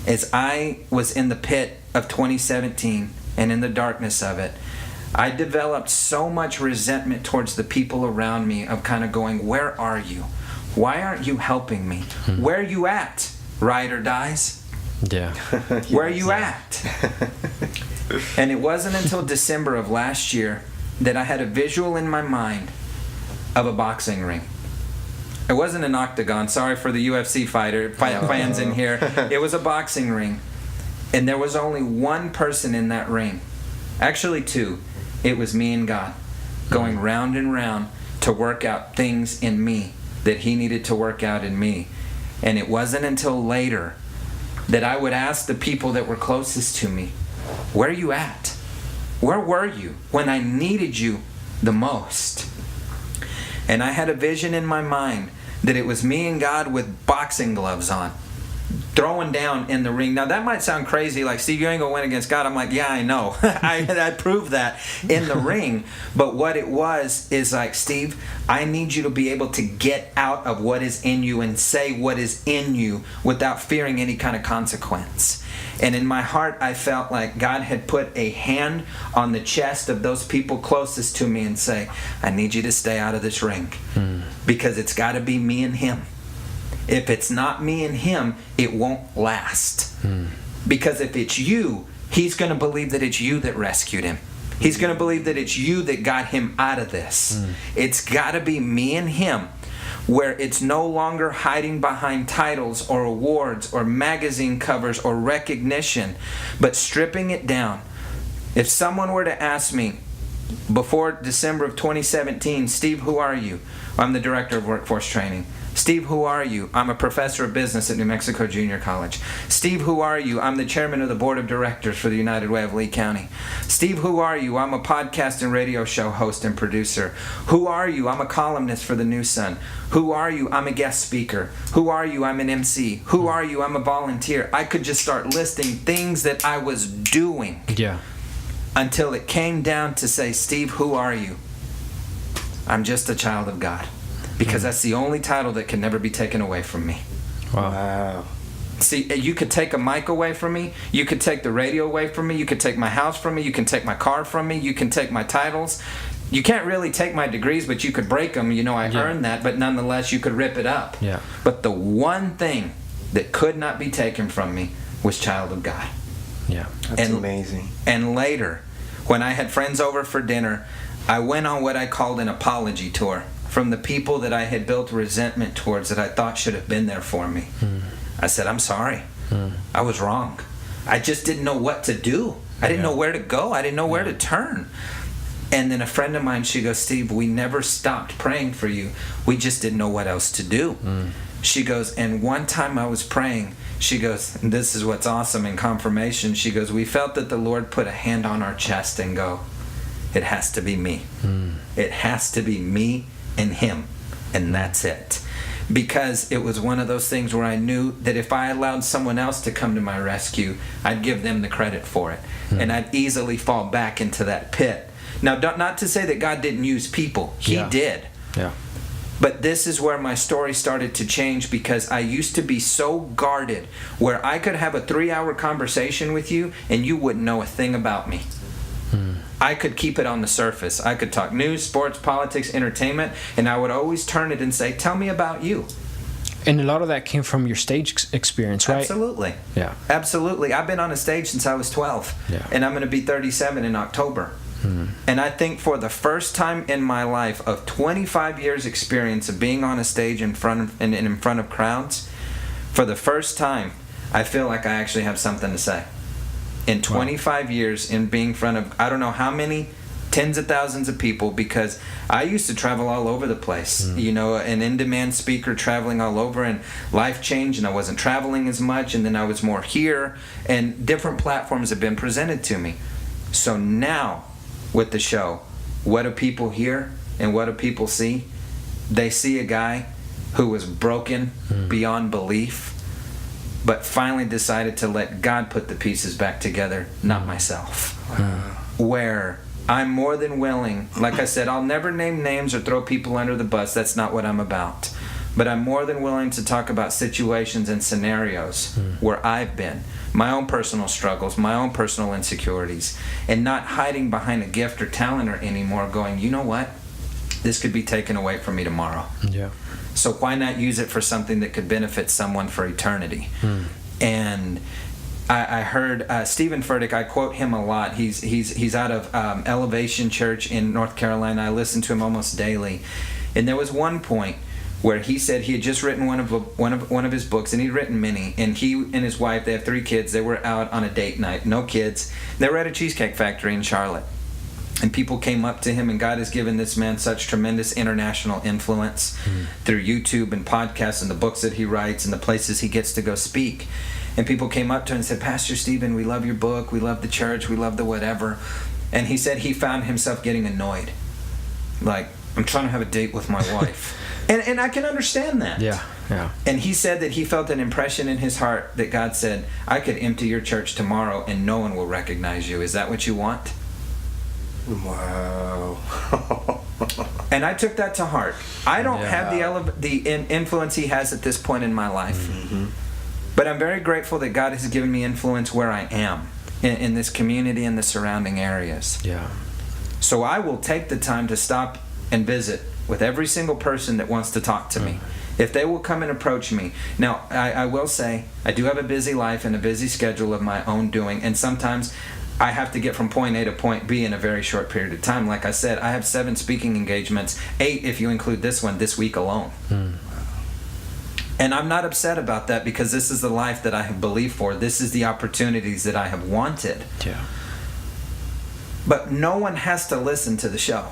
is I was in the pit of 2017 and in the darkness of it. I developed so much resentment towards the people around me of kind of going, where are you? Why aren't you helping me? Where are you at, ride or dies? Yeah. Where are you at? And it wasn't until December of last year that I had a visual in my mind of a boxing ring. It wasn't an octagon. Sorry for the UFC fans in here. It was a boxing ring. And there was only one person in that ring. Actually two. It was me and God going round and round to work out things in me that he needed to work out in me. And it wasn't until later that I would ask the people that were closest to me, where are you at? Where were you when I needed you the most. And I had a vision in my mind that it was me and God with boxing gloves on, throwing down in the ring. Now that might sound crazy, like, Steve, you ain't gonna win against God. I'm like, yeah, I know. I proved that in the ring. But what it was is like, Steve, I need you to be able to get out of what is in you and say what is in you without fearing any kind of consequence. And in my heart, I felt like God had put a hand on the chest of those people closest to me and say, I need you to stay out of this ring, because it's got to be me and him. If it's not me and him, it won't last. Because if it's you, he's going to believe that it's you that rescued him. He's going to believe that it's you that got him out of this. It's got to be me and him, where it's no longer hiding behind titles or awards or magazine covers or recognition, but stripping it down. If someone were to ask me before December of 2017, Steve, who are you? I'm the director of workforce training. Steve, who are you? I'm a professor of business at New Mexico Junior College. Steve, who are you? I'm the chairman of the board of directors for the United Way of Lee County. Steve, who are you? I'm a podcast and radio show host and producer. Who are you? I'm a columnist for the New Sun. Who are you? I'm a guest speaker. Who are you? I'm an MC. Who are you? I'm a volunteer. I could just start listing things that I was doing. Yeah. Until it came down to say, Steve, who are you? I'm just a child of God. Because that's the only title that can never be taken away from me. Wow. See, you could take a mic away from me. You could take the radio away from me. You could take my house from me. You can take my car from me. You can take my titles. You can't really take my degrees, but you could break them. You know, I earned that, but nonetheless, you could rip it up. Yeah. But the one thing that could not be taken from me was child of God. Yeah. That's amazing. And later, when I had friends over for dinner, I went on what I called an apology tour from the people that I had built resentment towards, that I thought should have been there for me. I said, I'm sorry. I was wrong. I just didn't know what to do. I didn't know where to go. I didn't know where to turn. And then a friend of mine, she goes, Steve, we never stopped praying for you. We just didn't know what else to do. She goes, and one time I was praying, she goes, and this is what's awesome in confirmation, she goes, we felt that the Lord put a hand on our chest and go, it has to be me. It has to be me and him, and that's it. Because it was one of those things where I knew that if I allowed someone else to come to my rescue, I'd give them the credit for it, and I'd easily fall back into that pit. Now, not to say that God didn't use people. He did. Yeah. But this is where my story started to change, because I used to be so guarded where I could have a 3-hour conversation with you and you wouldn't know a thing about me. I could keep it on the surface. I could talk news, sports, politics, entertainment, and I would always turn it and say, tell me about you. And a lot of that came from your stage experience, right? Absolutely. Yeah. Absolutely. I've been on a stage since I was 12, and I'm going to be 37 in October. And I think for the first time in my life of 25 years experience of being on a stage in front of crowds, for the first time, I feel like I actually have something to say. In 25 years in being in front of, I don't know how many, tens of thousands of people, because I used to travel all over the place, you know, an in-demand speaker traveling all over, and life changed and I wasn't traveling as much, and then I was more here, and different platforms have been presented to me. So now, with the show, what do people hear and what do people see? They see a guy who was broken beyond belief, but finally decided to let God put the pieces back together, not myself. Where I'm more than willing, like I said, I'll never name names or throw people under the bus. That's not what I'm about. But I'm more than willing to talk about situations and scenarios where I've been, my own personal struggles, my own personal insecurities, and not hiding behind a gift or talent or anymore, going, you know what? This could be taken away from me tomorrow. Yeah. So why not use it for something that could benefit someone for eternity? And I heard Stephen Furtick, I quote him a lot. He's out of Elevation Church in North Carolina. I listen to him almost daily. And there was one point where he said he had just written one of his books, and he'd written many, and he and his wife, they have 3 kids, they were out on a date night, no kids. They were at a cheesecake factory in Charlotte. And people came up to him, and God has given this man such tremendous international influence through YouTube and podcasts and the books that he writes and the places he gets to go speak. And people came up to him and said, Pastor Stephen, we love your book, we love the church, we love the whatever. And he said he found himself getting annoyed like, I'm trying to have a date with my wife. And I can understand that. Yeah. And he said that he felt an impression in his heart that God said, I could empty your church tomorrow and no one will recognize you. Is that what you want? Wow. And I took that to heart. I don't have the influence he has at this point in my life. Mm-hmm. But I'm very grateful that God has given me influence where I am in this community and the surrounding areas. Yeah. So I will take the time to stop and visit with every single person that wants to talk to me. If they will come and approach me. Now, I will say, I do have a busy life and a busy schedule of my own doing, and sometimes I have to get from point A to point B in a very short period of time. Like I said, I have 7 speaking engagements, 8 if you include this one, this week alone. And I'm not upset about that because this is the life that I have believed for. This is the opportunities that I have wanted. Yeah. But no one has to listen to the show.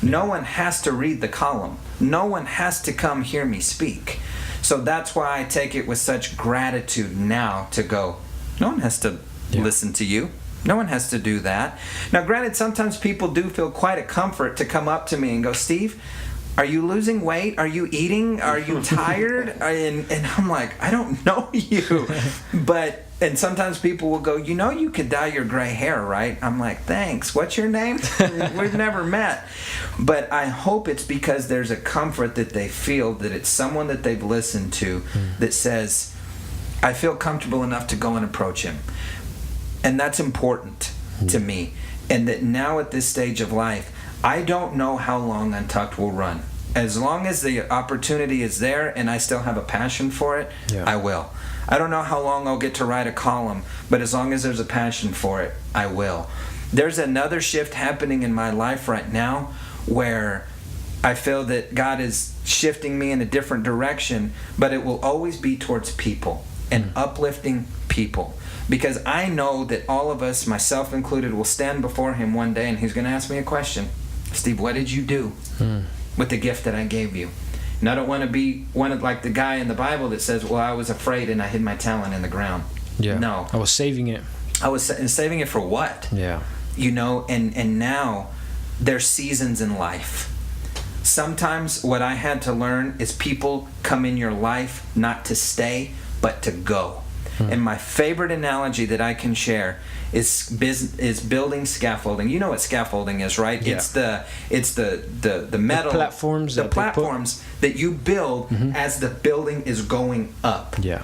No one has to read the column. No one has to come hear me speak. So that's why I take it with such gratitude now to go, no one has to listen to you. No one has to do that. Now, granted, sometimes people do feel quite a comfort to come up to me and go, Steve, are you losing weight? Are you eating? Are you tired? And I'm like, I don't know you. And sometimes people will go, you could dye your gray hair, right? I'm like, thanks. What's your name? We've never met. But I hope it's because there's a comfort that they feel that it's someone that they've listened to that says, I feel comfortable enough to go and approach him. And that's important to me. And that now at this stage of life, I don't know how long Untucked will run. As long as the opportunity is there and I still have a passion for it, I will. I don't know how long I'll get to write a column, but as long as there's a passion for it, I will. There's another shift happening in my life right now where I feel that God is shifting me in a different direction, but it will always be towards people and uplifting people. Because I know that all of us, myself included, will stand before him one day and he's going to ask me a question. Steve, what did you do with the gift that I gave you? And I don't want to be one of like the guy in the Bible that says, well, I was afraid and I hid my talent in the ground. Yeah. No. I was saving it. I was saving it for what? Yeah. And now there's seasons in life. Sometimes what I had to learn is people come in your life not to stay, but to go. And my favorite analogy that I can share is building scaffolding. You know what scaffolding is, right? Yeah. It's the metal platforms that you build as the building is going up. Yeah.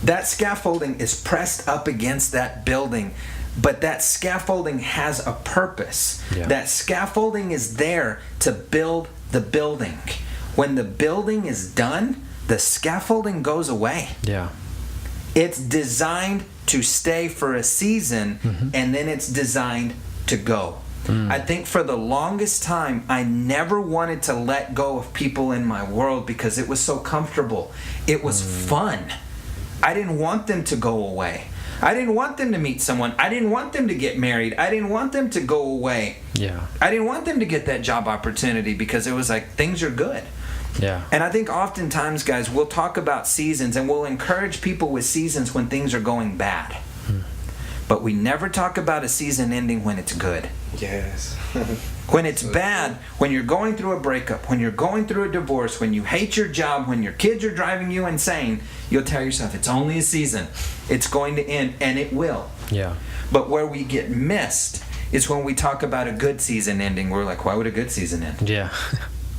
That scaffolding is pressed up against that building, but that scaffolding has a purpose. Yeah. That scaffolding is there to build the building. When the building is done, the scaffolding goes away. Yeah. It's designed to stay for a season, and then it's designed to go. I think for the longest time, I never wanted to let go of people in my world because it was so comfortable. It was fun. I didn't want them to go away. I didn't want them to meet someone. I didn't want them to get married. I didn't want them to go away. Yeah. I didn't want them to get that job opportunity because it was like, things are good. Yeah. And I think oftentimes, guys, we'll talk about seasons and we'll encourage people with seasons when things are going bad. But we never talk about a season ending when it's good. Yes. When it's bad, when you're going through a breakup, when you're going through a divorce, when you hate your job, when your kids are driving you insane, you'll tell yourself, it's only a season. It's going to end, and it will. Yeah. But where we get missed is when we talk about a good season ending. We're like, why would a good season end? Yeah.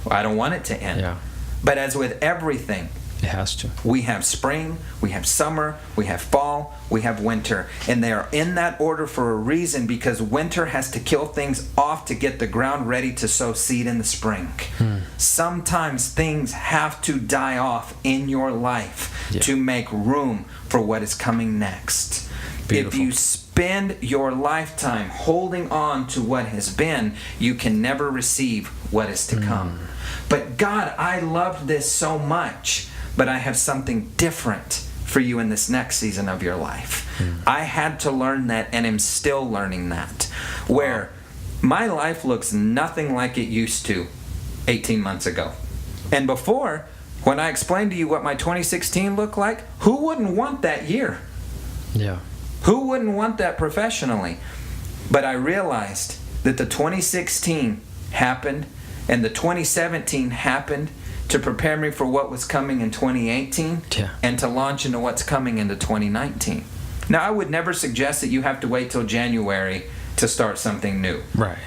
I don't want it to end. Yeah. But as with everything, it has to. We have spring, we have summer, we have fall, we have winter. And they are in that order for a reason, because winter has to kill things off to get the ground ready to sow seed in the spring. Sometimes things have to die off in your life to make room for what is coming next. Beautiful. If you spend your lifetime holding on to what has been, you can never receive what is to come. But God, I loved this so much, but I have something different for you in this next season of your life. I had to learn that, and am still learning that. Where my life looks nothing like it used to 18 months ago. And before, when I explained to you what my 2016 looked like, who wouldn't want that year? Yeah. Who wouldn't want that professionally? But I realized that the 2016 happened, and the 2017 happened to prepare me for what was coming in 2018 and to launch into what's coming into 2019. Now, I would never suggest that you have to wait till January to start something new. Right.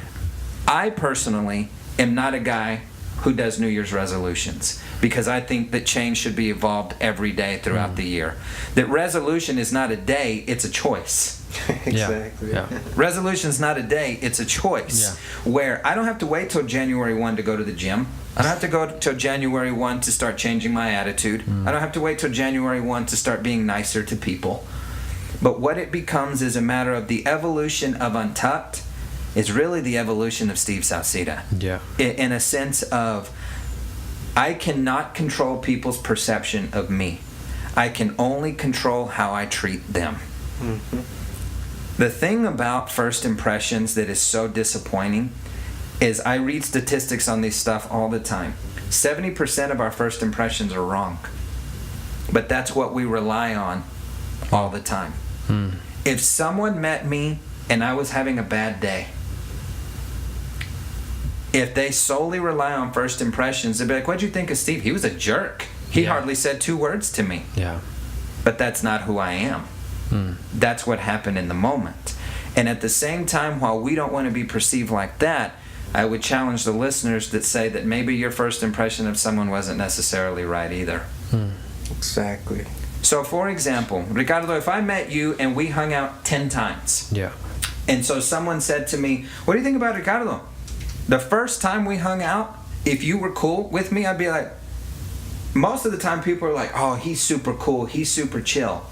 I personally am not a guy who does New Year's resolutions, because I think that change should be evolved every day throughout the year. That resolution is not a day, it's a choice. Exactly. Yeah. Resolution is not a day, it's a choice. Where I don't have to wait till January 1 to go to the gym. I don't have to go till January 1 to start changing my attitude. I don't have to wait till January 1 to start being nicer to people. But what it becomes is a matter of the evolution of Untucked is really the evolution of Steve Sauceda. Yeah. In a sense of, I cannot control people's perception of me. I can only control how I treat them. Mm-hmm. The thing about first impressions that is so disappointing is I read statistics on this stuff all the time. 70% of our first impressions are wrong. But that's what we rely on all the time. If someone met me and I was having a bad day, if they solely rely on first impressions, they'd be like, what'd you think of Steve? He was a jerk. He hardly said 2 words to me. Yeah. But that's not who I am. That's what happened in the moment. And at the same time, while we don't want to be perceived like that, I would challenge the listeners that say that maybe your first impression of someone wasn't necessarily right either. Exactly. So, for example, Ricardo, if I met you and we hung out 10 times, and so someone said to me, what do you think about Ricardo? The first time we hung out, if you were cool with me, I'd be like, most of the time people are like, oh, he's super cool, he's super chill.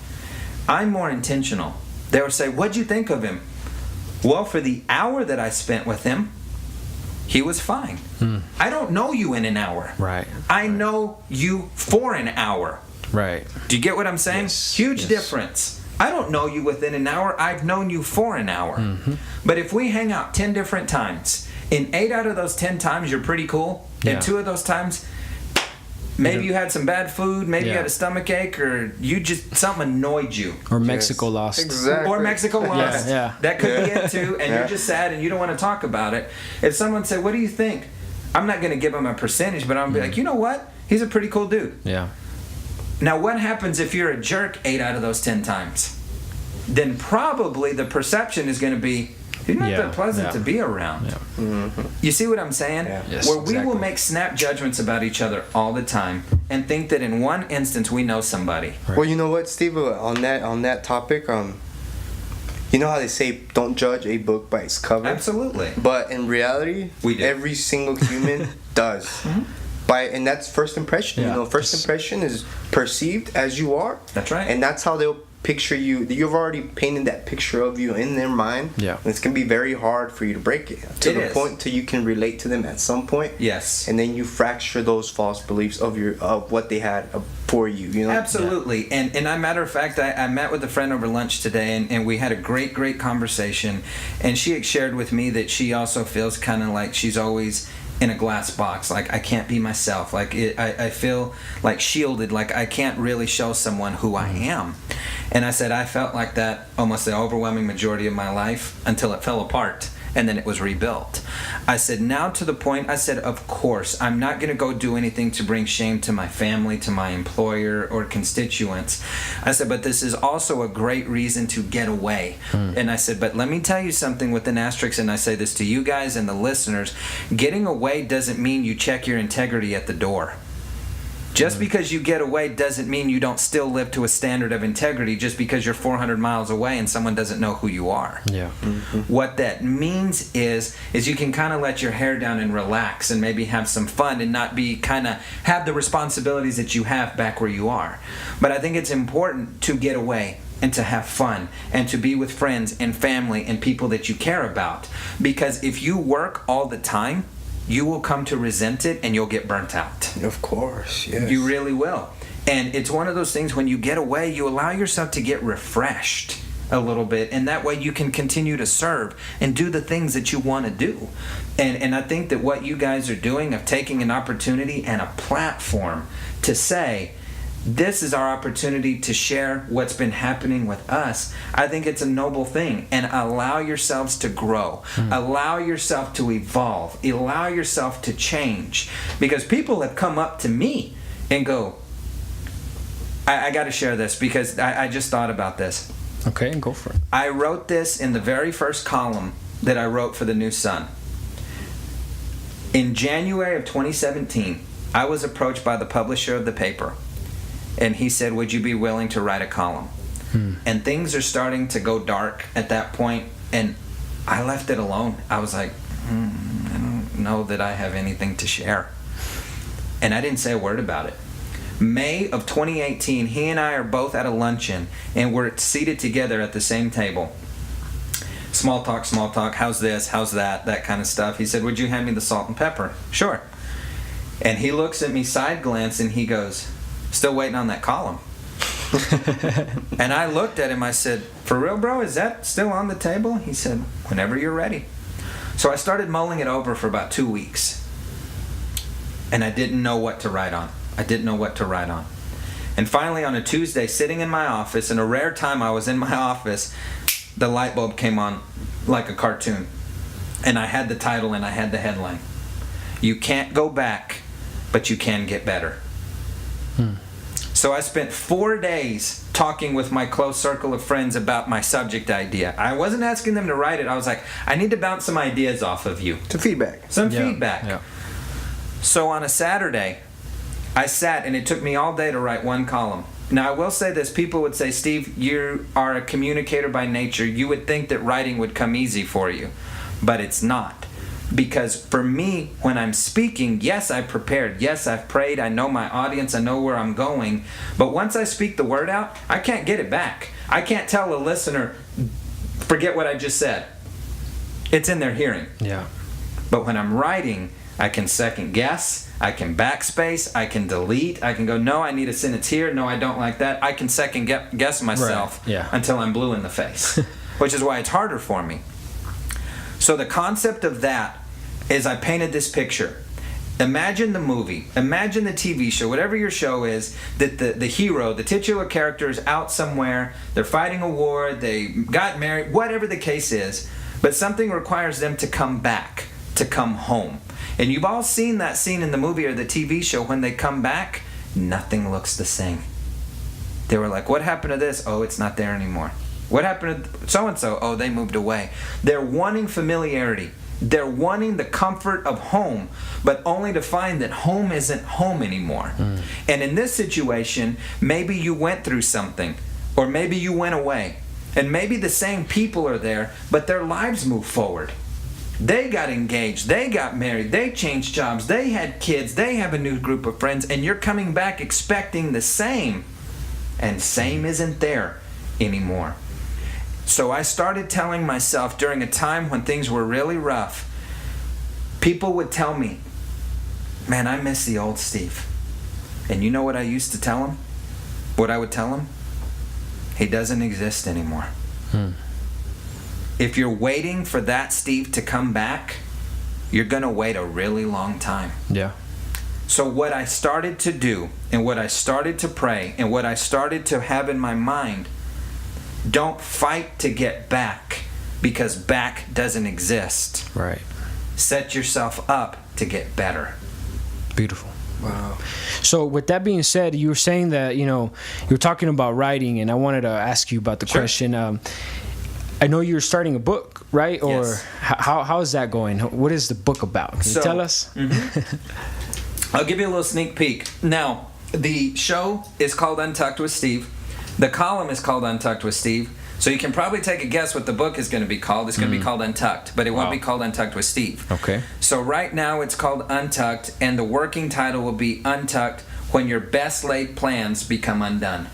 I'm more intentional. They would say, what'd you think of him? Well, for the hour that I spent with him, he was fine. I don't know you in an hour. Right. I know you for an hour. Right. Do you get what I'm saying? Yes. Huge difference. I don't know you within an hour. I've known you for an hour. But if we hang out 10 different times, in 8 out of those 10 times, you're pretty cool. And 2 of those times, maybe you had some bad food, maybe you had a stomach ache, or you just, something annoyed you. Or Mexico lost. Exactly. Or Mexico lost. Yeah. That could be it too, and you're just sad and you don't want to talk about it. If someone said, what do you think? I'm not going to give him a percentage, but I'm going to be like, you know what? He's a pretty cool dude. Yeah. Now, what happens if you're a jerk 8 out of those 10 times? Then probably the perception is going to be, he's not that pleasant to be around. You see what I'm saying? Yes, Where we will make snap judgments about each other all the time and think that in one instance we know somebody. Right. Well, you know what, Steve? On that topic, you know how they say don't judge a book by its cover? Absolutely. But in reality, We do. every single human does. And that's first impression. You know, first impression is perceived as you are. That's right. And that's how they'll picture you. You've already painted that picture of you in their mind. Yeah. And it's gonna be very hard for you to break it to the point till you can relate to them at some point. Yes. And then you fracture those false beliefs of what they had for you. You know. Absolutely. And a matter of fact, I met with a friend over lunch today, and we had a great conversation. And she had shared with me that she also feels kind of like she's always in a glass box, like I can't be myself, like I feel like shielded, like I can't really show someone who I am. And I said I felt like that almost the overwhelming majority of my life until it fell apart and then it was rebuilt. I said now to the point, I said of course I'm not going to go do anything to bring shame to my family, to my employer or constituents. I said but this is also a great reason to get away. And I said but let me tell you something with an asterisk, and I say this to you guys and the listeners, getting away doesn't mean you check your integrity at the door. Just because you get away doesn't mean you don't still live to a standard of integrity just because you're 400 miles away and someone doesn't know who you are. Yeah. What that means is you can kind of let your hair down and relax and maybe have some fun and not be kind of have the responsibilities that you have back where you are. But I think it's important to get away and to have fun and to be with friends and family and people that you care about. Because if you work all the time, you will come to resent it and you'll get burnt out. Of course, yes. You really will. And it's one of those things when you get away, you allow yourself to get refreshed a little bit, and that way you can continue to serve and do the things that you want to do. And I think that what you guys are doing of taking an opportunity and a platform to say, this is our opportunity to share what's been happening with us. I think it's a noble thing. And allow yourselves to grow. Allow yourself to evolve. Allow yourself to change. Because people have come up to me and go, I got to share this because I just thought about this. Okay, go for it. I wrote this in the very first column that I wrote for the New Sun. In January of 2017, I was approached by the publisher of the paper. And he said, would you be willing to write a column? And things are starting to go dark at that point, and I left it alone. I was like, I don't know that I have anything to share. And I didn't say a word about it. May of 2018, he and I are both at a luncheon, and we're seated together at the same table. Small talk, how's this, how's that kind of stuff. He said, would you hand me the salt and pepper? Sure. And he looks at me side glance, and he goes, still waiting on that column. And I looked at him, I said, for real, bro, is that still on the table? He said, whenever you're ready. So I started mulling it over for about 2 weeks. And I didn't know what to write on. And finally on a Tuesday, sitting in my office, in a rare time I was in my office, the light bulb came on like a cartoon. And I had the title and I had the headline. You can't go back, but you can get better. So I spent 4 days talking with my close circle of friends about my subject idea. I wasn't asking them to write it. I was like, I need to bounce some ideas off of you. Some feedback. Yeah. So on a Saturday, I sat and it took me all day to write one column. Now I will say this, people would say, Steve, you are a communicator by nature. You would think that writing would come easy for you, but it's not. Because for me, when I'm speaking, yes, I've prepared. Yes, I've prayed. I know my audience. I know where I'm going. But once I speak the word out, I can't get it back. I can't tell a listener, forget what I just said. It's in their hearing. Yeah. But when I'm writing, I can second guess. I can backspace. I can delete. I can go, no, I need a sentence here. No, I don't like that. I can second guess myself until I'm blue in the face, which is why it's harder for me. So the concept of that is I painted this picture. Imagine the movie, imagine the TV show, whatever your show is, that the hero, the titular character is out somewhere, they're fighting a war, they got married, whatever the case is, but something requires them to come back, to come home. And you've all seen that scene in the movie or the TV show when they come back, nothing looks the same. They were like, what happened to this? Oh, it's not there anymore. What happened to so-and-so? Oh, they moved away. They're wanting familiarity. They're wanting the comfort of home, but only to find that home isn't home anymore. And in this situation, maybe you went through something, or maybe you went away, and maybe the same people are there, but their lives move forward. They got engaged, they got married, they changed jobs, they had kids, they have a new group of friends, and you're coming back expecting the same, and same isn't there anymore. So I started telling myself during a time when things were really rough, people would tell me, man, I miss the old Steve. And you know what I used to tell them? What I would tell them? He doesn't exist anymore. If you're waiting for that Steve to come back, you're going to wait a really long time. Yeah. So what I started to do, and what I started to pray, and what I started to have in my mind, don't fight to get back, because back doesn't exist. Right. Set yourself up to get better. Beautiful. Wow. So with that being said, you were saying that, you were talking about writing, and I wanted to ask you about the question. I know you're starting a book, right? Or yes. How is that going? What is the book about? Can you tell us? I'll give you a little sneak peek. Now, the show is called Untucked with Steve. The column is called Untucked with Steve. So you can probably take a guess what the book is going to be called. It's going to be called Untucked, but it won't be called Untucked with Steve. Okay. So right now it's called Untucked, and the working title will be Untucked When Your Best Laid Plans Become Undone.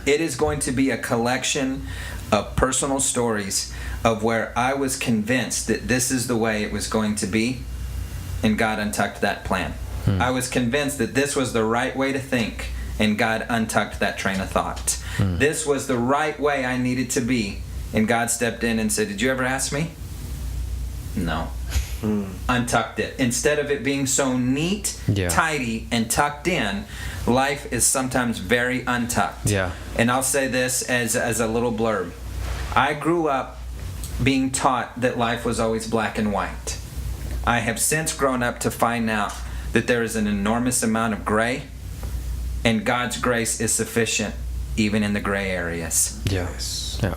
It is going to be a collection of personal stories of where I was convinced that this is the way it was going to be, and God untucked that plan. I was convinced that this was the right way to think, and God untucked that train of thought. This was the right way I needed to be, and God stepped in and said, did you ever ask me? No. untucked it. Instead of it being so neat, tidy, and tucked in, life is sometimes very untucked. Yeah. And I'll say this as a little blurb. I grew up being taught that life was always black and white. I have since grown up to find out that there is an enormous amount of gray, and God's grace is sufficient even in the gray areas. Yes. Yeah.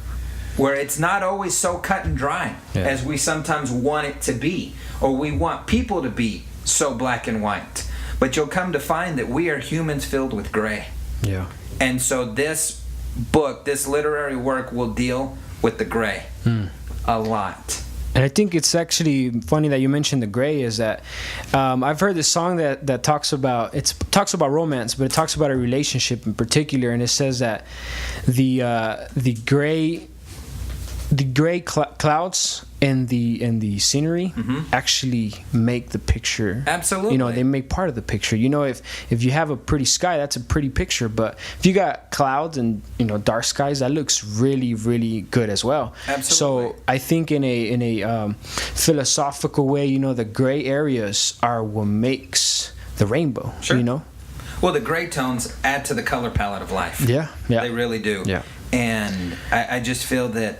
Where it's not always so cut and dry as we sometimes want it to be, or we want people to be so black and white. But you'll come to find that we are humans filled with gray. Yeah. And so this book, this literary work, will deal with the gray a lot. And I think it's actually funny that you mentioned the gray. Is that I've heard this song that talks about romance, but it talks about a relationship in particular, and it says that the gray clouds and the scenery actually make the picture. Absolutely. You know, they make part of the picture. You know, if you have a pretty sky, that's a pretty picture. But if you got clouds and, you know, dark skies, that looks really, really good as well. Absolutely. So I think in a philosophical way, you know, the gray areas are what makes the rainbow. Sure. You know. Well, the gray tones add to the color palette of life. Yeah. Yeah. They really do. Yeah. And I just feel that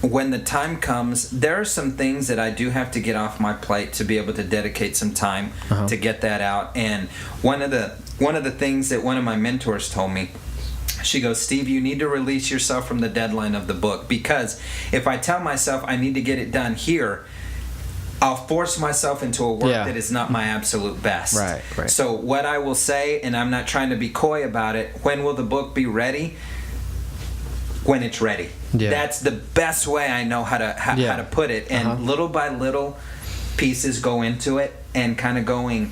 when the time comes, there are some things that I do have to get off my plate to be able to dedicate some time to get that out. And one of the things that one of my mentors told me, she goes, Steve, you need to release yourself from the deadline of the book, because if I tell myself I need to get it done here, I'll force myself into a work that is not my absolute best. Right. So what I will say, and I'm not trying to be coy about it, when will the book be ready? When it's ready. Yeah. That's the best way I know how to put it. And little by little, pieces go into it, and kind of going.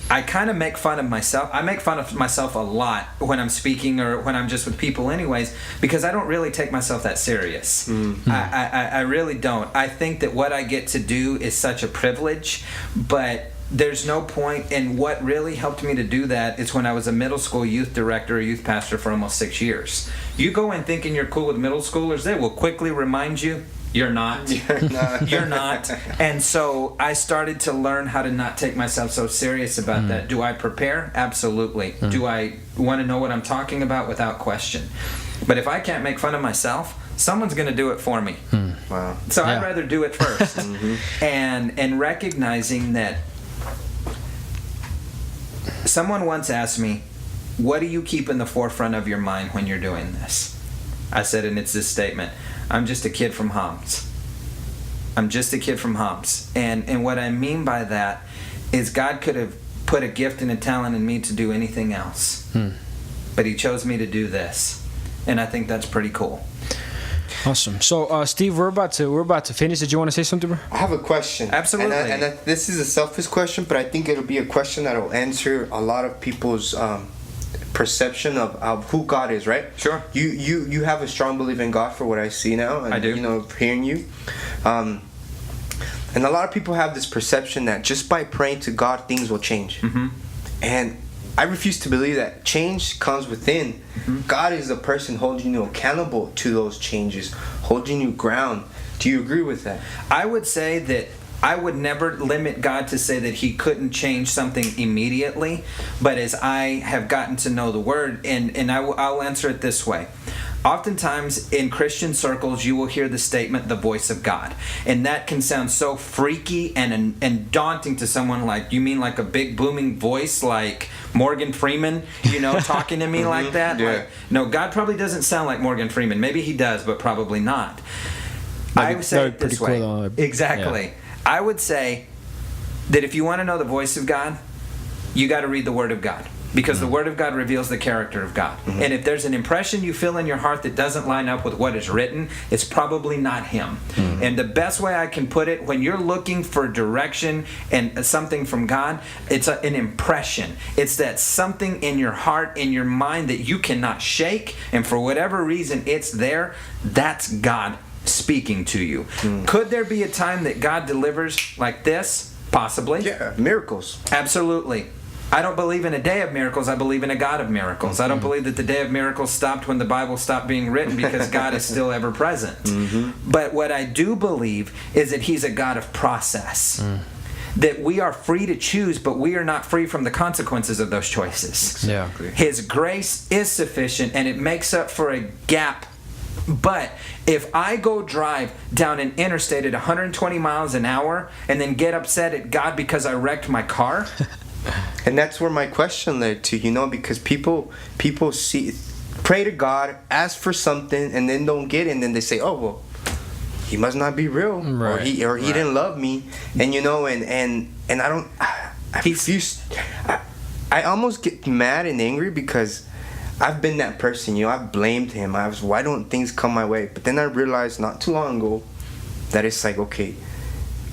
I kind of make fun of myself. I make fun of myself a lot when I'm speaking or when I'm just with people, anyways, because I don't really take myself that serious. I really don't. I think that what I get to do is such a privilege, but there's no point. And what really helped me to do that is when I was a middle school youth director, a youth pastor for almost 6 years. You go in thinking you're cool with middle schoolers, they will quickly remind you you're not. You're not. And so I started to learn how to not take myself so serious about that. Do I prepare? Absolutely. Do I want to know what I'm talking about? Without question. But if I can't make fun of myself, someone's going to do it for me. Wow. So I'd rather do it first. And recognizing that. Someone once asked me, what do you keep in the forefront of your mind when you're doing this? I said, and it's this statement, I'm just a kid from Homs. I'm just a kid from Homs. And what I mean by that is God could have put a gift and a talent in me to do anything else. But he chose me to do this. And I think that's pretty cool. Awesome. So, Steve, we're about to finish. Did you want to say something, bro? I have a question. Absolutely. And this is a selfish question, but I think it'll be a question that'll answer a lot of people's perception of who God is, right? Sure. You have a strong belief in God, for what I see now. And, I do. You know, hearing you. And a lot of people have this perception that just by praying to God, things will change. And I refuse to believe that. Change comes within. God is the person holding you accountable to those changes, holding you ground. Do you agree with that? I would say that I would never limit God to say that he couldn't change something immediately, but as I have gotten to know the Word, and I'll answer it this way. Oftentimes in Christian circles, you will hear the statement, the voice of God. And that can sound so freaky and daunting to someone. Like, you mean like a big booming voice like Morgan Freeman, you know, talking to me like that? Yeah. Like, no, God probably doesn't sound like Morgan Freeman. Maybe he does, but probably not. I would say it this way. Cool, exactly. Yeah. I would say that if you want to know the voice of God, you got to read the Word of God. Because the Word of God reveals the character of God. And if there's an impression you feel in your heart that doesn't line up with what is written, it's probably not Him. And the best way I can put it, when you're looking for direction and something from God, it's an impression. It's that something in your heart, in your mind that you cannot shake, and for whatever reason it's there, that's God speaking to you. Could there be a time that God delivers like this? Possibly. Yeah, miracles. Absolutely. I don't believe in a day of miracles. I believe in a God of miracles. I don't believe that the day of miracles stopped when the Bible stopped being written, because God is still ever present. But what I do believe is that He's a God of process. That we are free to choose, but we are not free from the consequences of those choices. Exactly. His grace is sufficient, and it makes up for a gap. But if I go drive down an interstate at 120 miles an hour and then get upset at God because I wrecked my car... And that's where my question led to, because people pray to God, ask for something, and then don't get it, and then they say, oh, well, He must not be real, right. or he didn't love me, and and I don't, I almost get mad and angry because I've been that person, I've blamed Him. Why don't things come my way? But then I realized not too long ago that it's like, okay,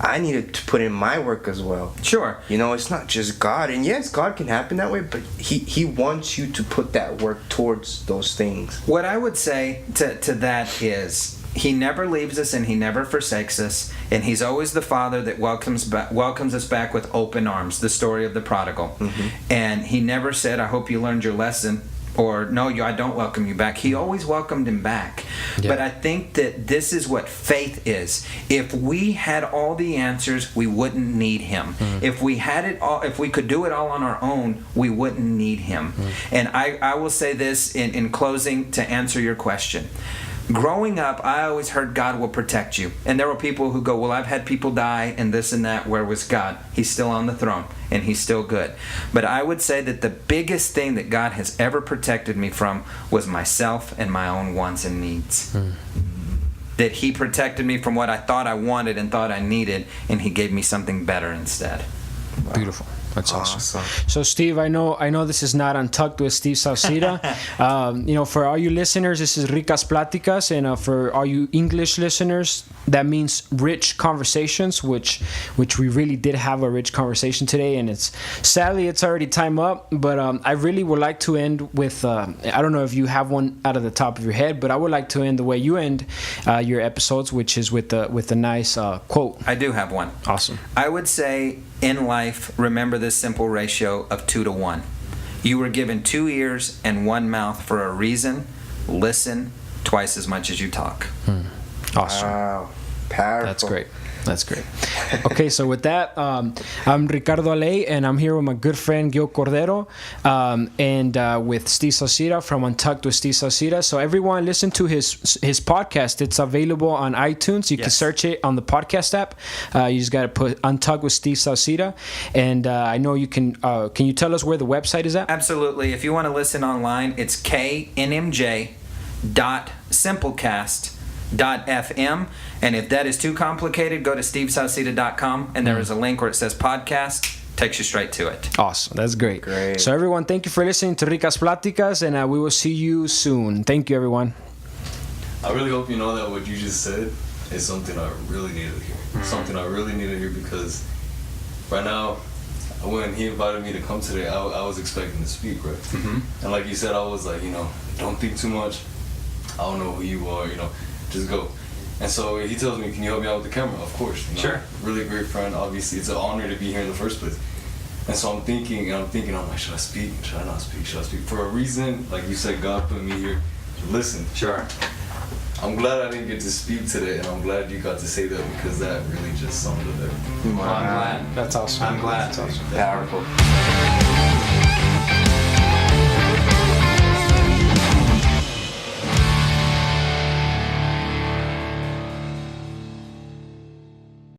I needed to put in my work as well. Sure. It's not just God. And yes, God can happen that way, but He wants you to put that work towards those things. What I would say to that is, He never leaves us and He never forsakes us, and He's always the Father that welcomes us back with open arms, the story of the prodigal. And He never said, I hope you learned your lesson, or no, I don't welcome you back. He always welcomed him back. Yeah. But I think that this is what faith is. If we had all the answers, we wouldn't need Him. If we had it all, if we could do it all on our own, we wouldn't need Him. And I will say this in closing to answer your question. Growing up, I always heard God will protect you. And there were people who go, well, I've had people die and this and that. Where was God? He's still on the throne and He's still good. But I would say that the biggest thing that God has ever protected me from was myself and my own wants and needs. That He protected me from what I thought I wanted and thought I needed, and He gave me something better instead. Wow. Beautiful. That's awesome. So, Steve, I know this is not Untucked with Steve Sauceda. For all you listeners, this is RIcas Platicas, and for all you English listeners, that means rich conversations, which we really did have a rich conversation today. And sadly it's already time up, but I really would like to end with I don't know if you have one out of the top of your head, but I would like to end the way you end your episodes, which is with a nice quote. I do have one. Awesome. I would say, in life, remember this simple ratio of 2 to 1. You were given 2 ears and 1 mouth for a reason. Listen twice as much as you talk. Awesome. Wow. Powerful. That's great. Okay, so with that, I'm Ricardo Ale, and I'm here with my good friend Gil Cordero, and with Steve Sauceda from Untucked with Steve Sauceda. So everyone, listen to his podcast. It's available on iTunes. You can search it on the podcast app. You just got to put Untucked with Steve Sauceda, and I know you can. Can you tell us where the website is at? Absolutely. If you want to listen online, it's knmj.simplecast.fm, and if that is too complicated, go to stevesauceda.com, and there is a link where it says podcast. Takes you straight to it. Awesome. That's great. So everyone, thank you for listening to RIcas Platicas, and we will see you soon. Thank you, everyone. I really hope you know that what you just said is something I really needed to hear. Something I really needed to hear, because right now, when he invited me to come today, I was expecting to speak, right? And like you said, I was like, don't think too much. I don't know who you are, just go. And so he tells me, can you help me out with the camera? Of course. Sure. Really great friend, obviously. It's an honor to be here in the first place. And so I'm thinking, I'm like, should I speak? Should I not speak? Should I speak? For a reason, like you said, God put me here to listen. Sure. I'm glad I didn't get to speak today, and I'm glad you got to say that, because that really just summed up everything. Well, I'm glad. That's awesome. I'm glad. That's awesome. Powerful.